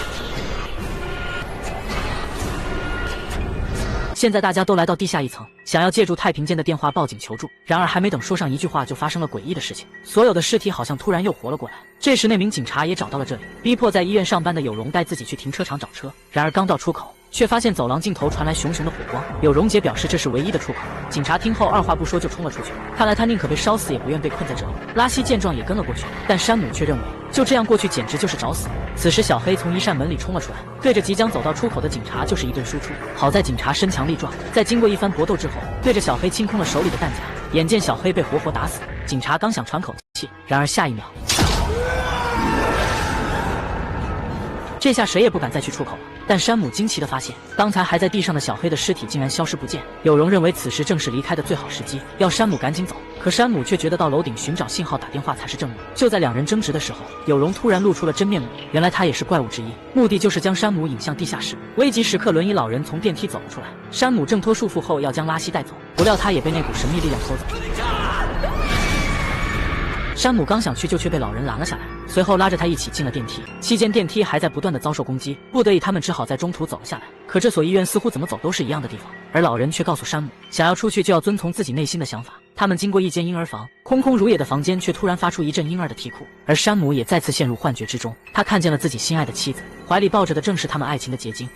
现在大家都来到地下一层，想要借助太平间的电话报警求助。然而还没等说上一句话，就发生了诡异的事情，所有的尸体好像突然又活了过来。这时那名警察也找到了这里，逼迫在医院上班的有容带自己去停车场找车。然而刚到出口，却发现走廊尽头传来熊熊的火光。有容姐表示这是唯一的出口。警察听后二话不说就冲了出去，看来他宁可被烧死也不愿被困在这里。拉西见状也跟了过去，但山姆却认为就这样过去简直就是找死。此时小黑从一扇门里冲了出来，对着即将走到出口的警察就是一顿输出。好在警察身强力壮，在经过一番搏斗之后，对着小黑清空了手里的弹夹。眼见小黑被活活打死，警察刚想喘口气，然而下一秒，这下谁也不敢再去出口了。但山姆惊奇地发现，刚才还在地上的小黑的尸体竟然消失不见。有容认为此时正是离开的最好时机，要山姆赶紧走。可山姆却觉得到楼顶寻找信号打电话才是正路。就在两人争执的时候，有容突然露出了真面目，原来他也是怪物之一，目的就是将山姆引向地下室。危急时刻，轮椅老人从电梯走了出来，山姆挣脱束缚后要将拉西带走，不料他也被那股神秘力量偷走。山姆刚想去救，却被老人拦了下来，随后拉着他一起进了电梯。期间电梯还在不断的遭受攻击，不得已他们只好在中途走了下来。可这所医院似乎怎么走都是一样的地方，而老人却告诉山姆，想要出去就要遵从自己内心的想法。他们经过一间婴儿房，空空如也的房间却突然发出一阵婴儿的啼哭，而山姆也再次陷入幻觉之中。他看见了自己心爱的妻子，怀里抱着的正是他们爱情的结晶。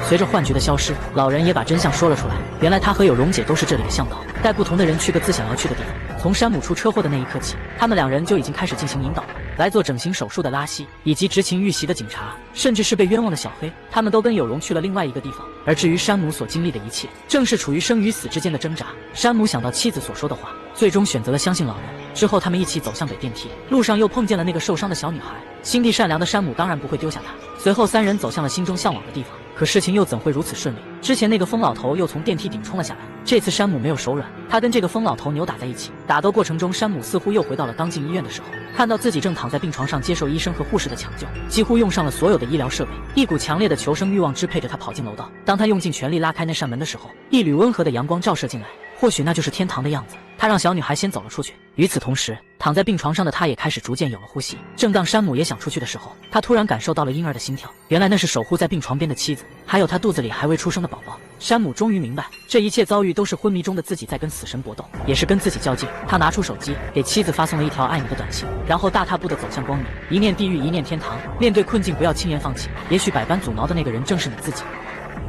随着幻觉的消失，老人也把真相说了出来。原来他和有容姐都是这里的向导，带不同的人去各自想要去的地方。从山姆出车祸的那一刻起，他们两人就已经开始进行引导了。来做整形手术的拉西，以及执勤遇袭的警察，甚至是被冤枉的小黑，他们都跟有容去了另外一个地方。而至于山姆所经历的一切，正是处于生与死之间的挣扎。山姆想到妻子所说的话，最终选择了相信老人。之后他们一起走向北电梯，路上又碰见了那个受伤的小女孩。心地善良的山姆当然不会丢下她。随后三人走向了心中向往的地方，可事情又怎会如此顺利？之前那个疯老头又从电梯顶冲了下来，这次山姆没有手软，他跟这个疯老头扭打在一起。打斗过程中，山姆似乎又回到了刚进医院的时候，看到自己正躺在病床上接受医生和护士的抢救，几乎用上了所有的医疗设备。一股强烈的求生欲望支配着他跑进楼道。当他用尽全力拉开那扇门的时候，一缕温和的阳光照射进来，或许那就是天堂的样子。他让小女孩先走了出去。与此同时，躺在病床上的他也开始逐渐有了呼吸。正当山姆也想出去的时候，他突然感受到了婴儿的心跳，原来那是守护在病床边的妻子，还有他肚子里还未出生的宝宝。山姆终于明白，这一切遭遇都是昏迷中的自己在跟死神搏斗，也是跟自己较劲。他拿出手机，给妻子发送了一条爱你的短信，然后大踏步地走向光明。一念地狱，一念天堂。面对困境，不要轻言放弃，也许百般阻挠的那个人正是你自己。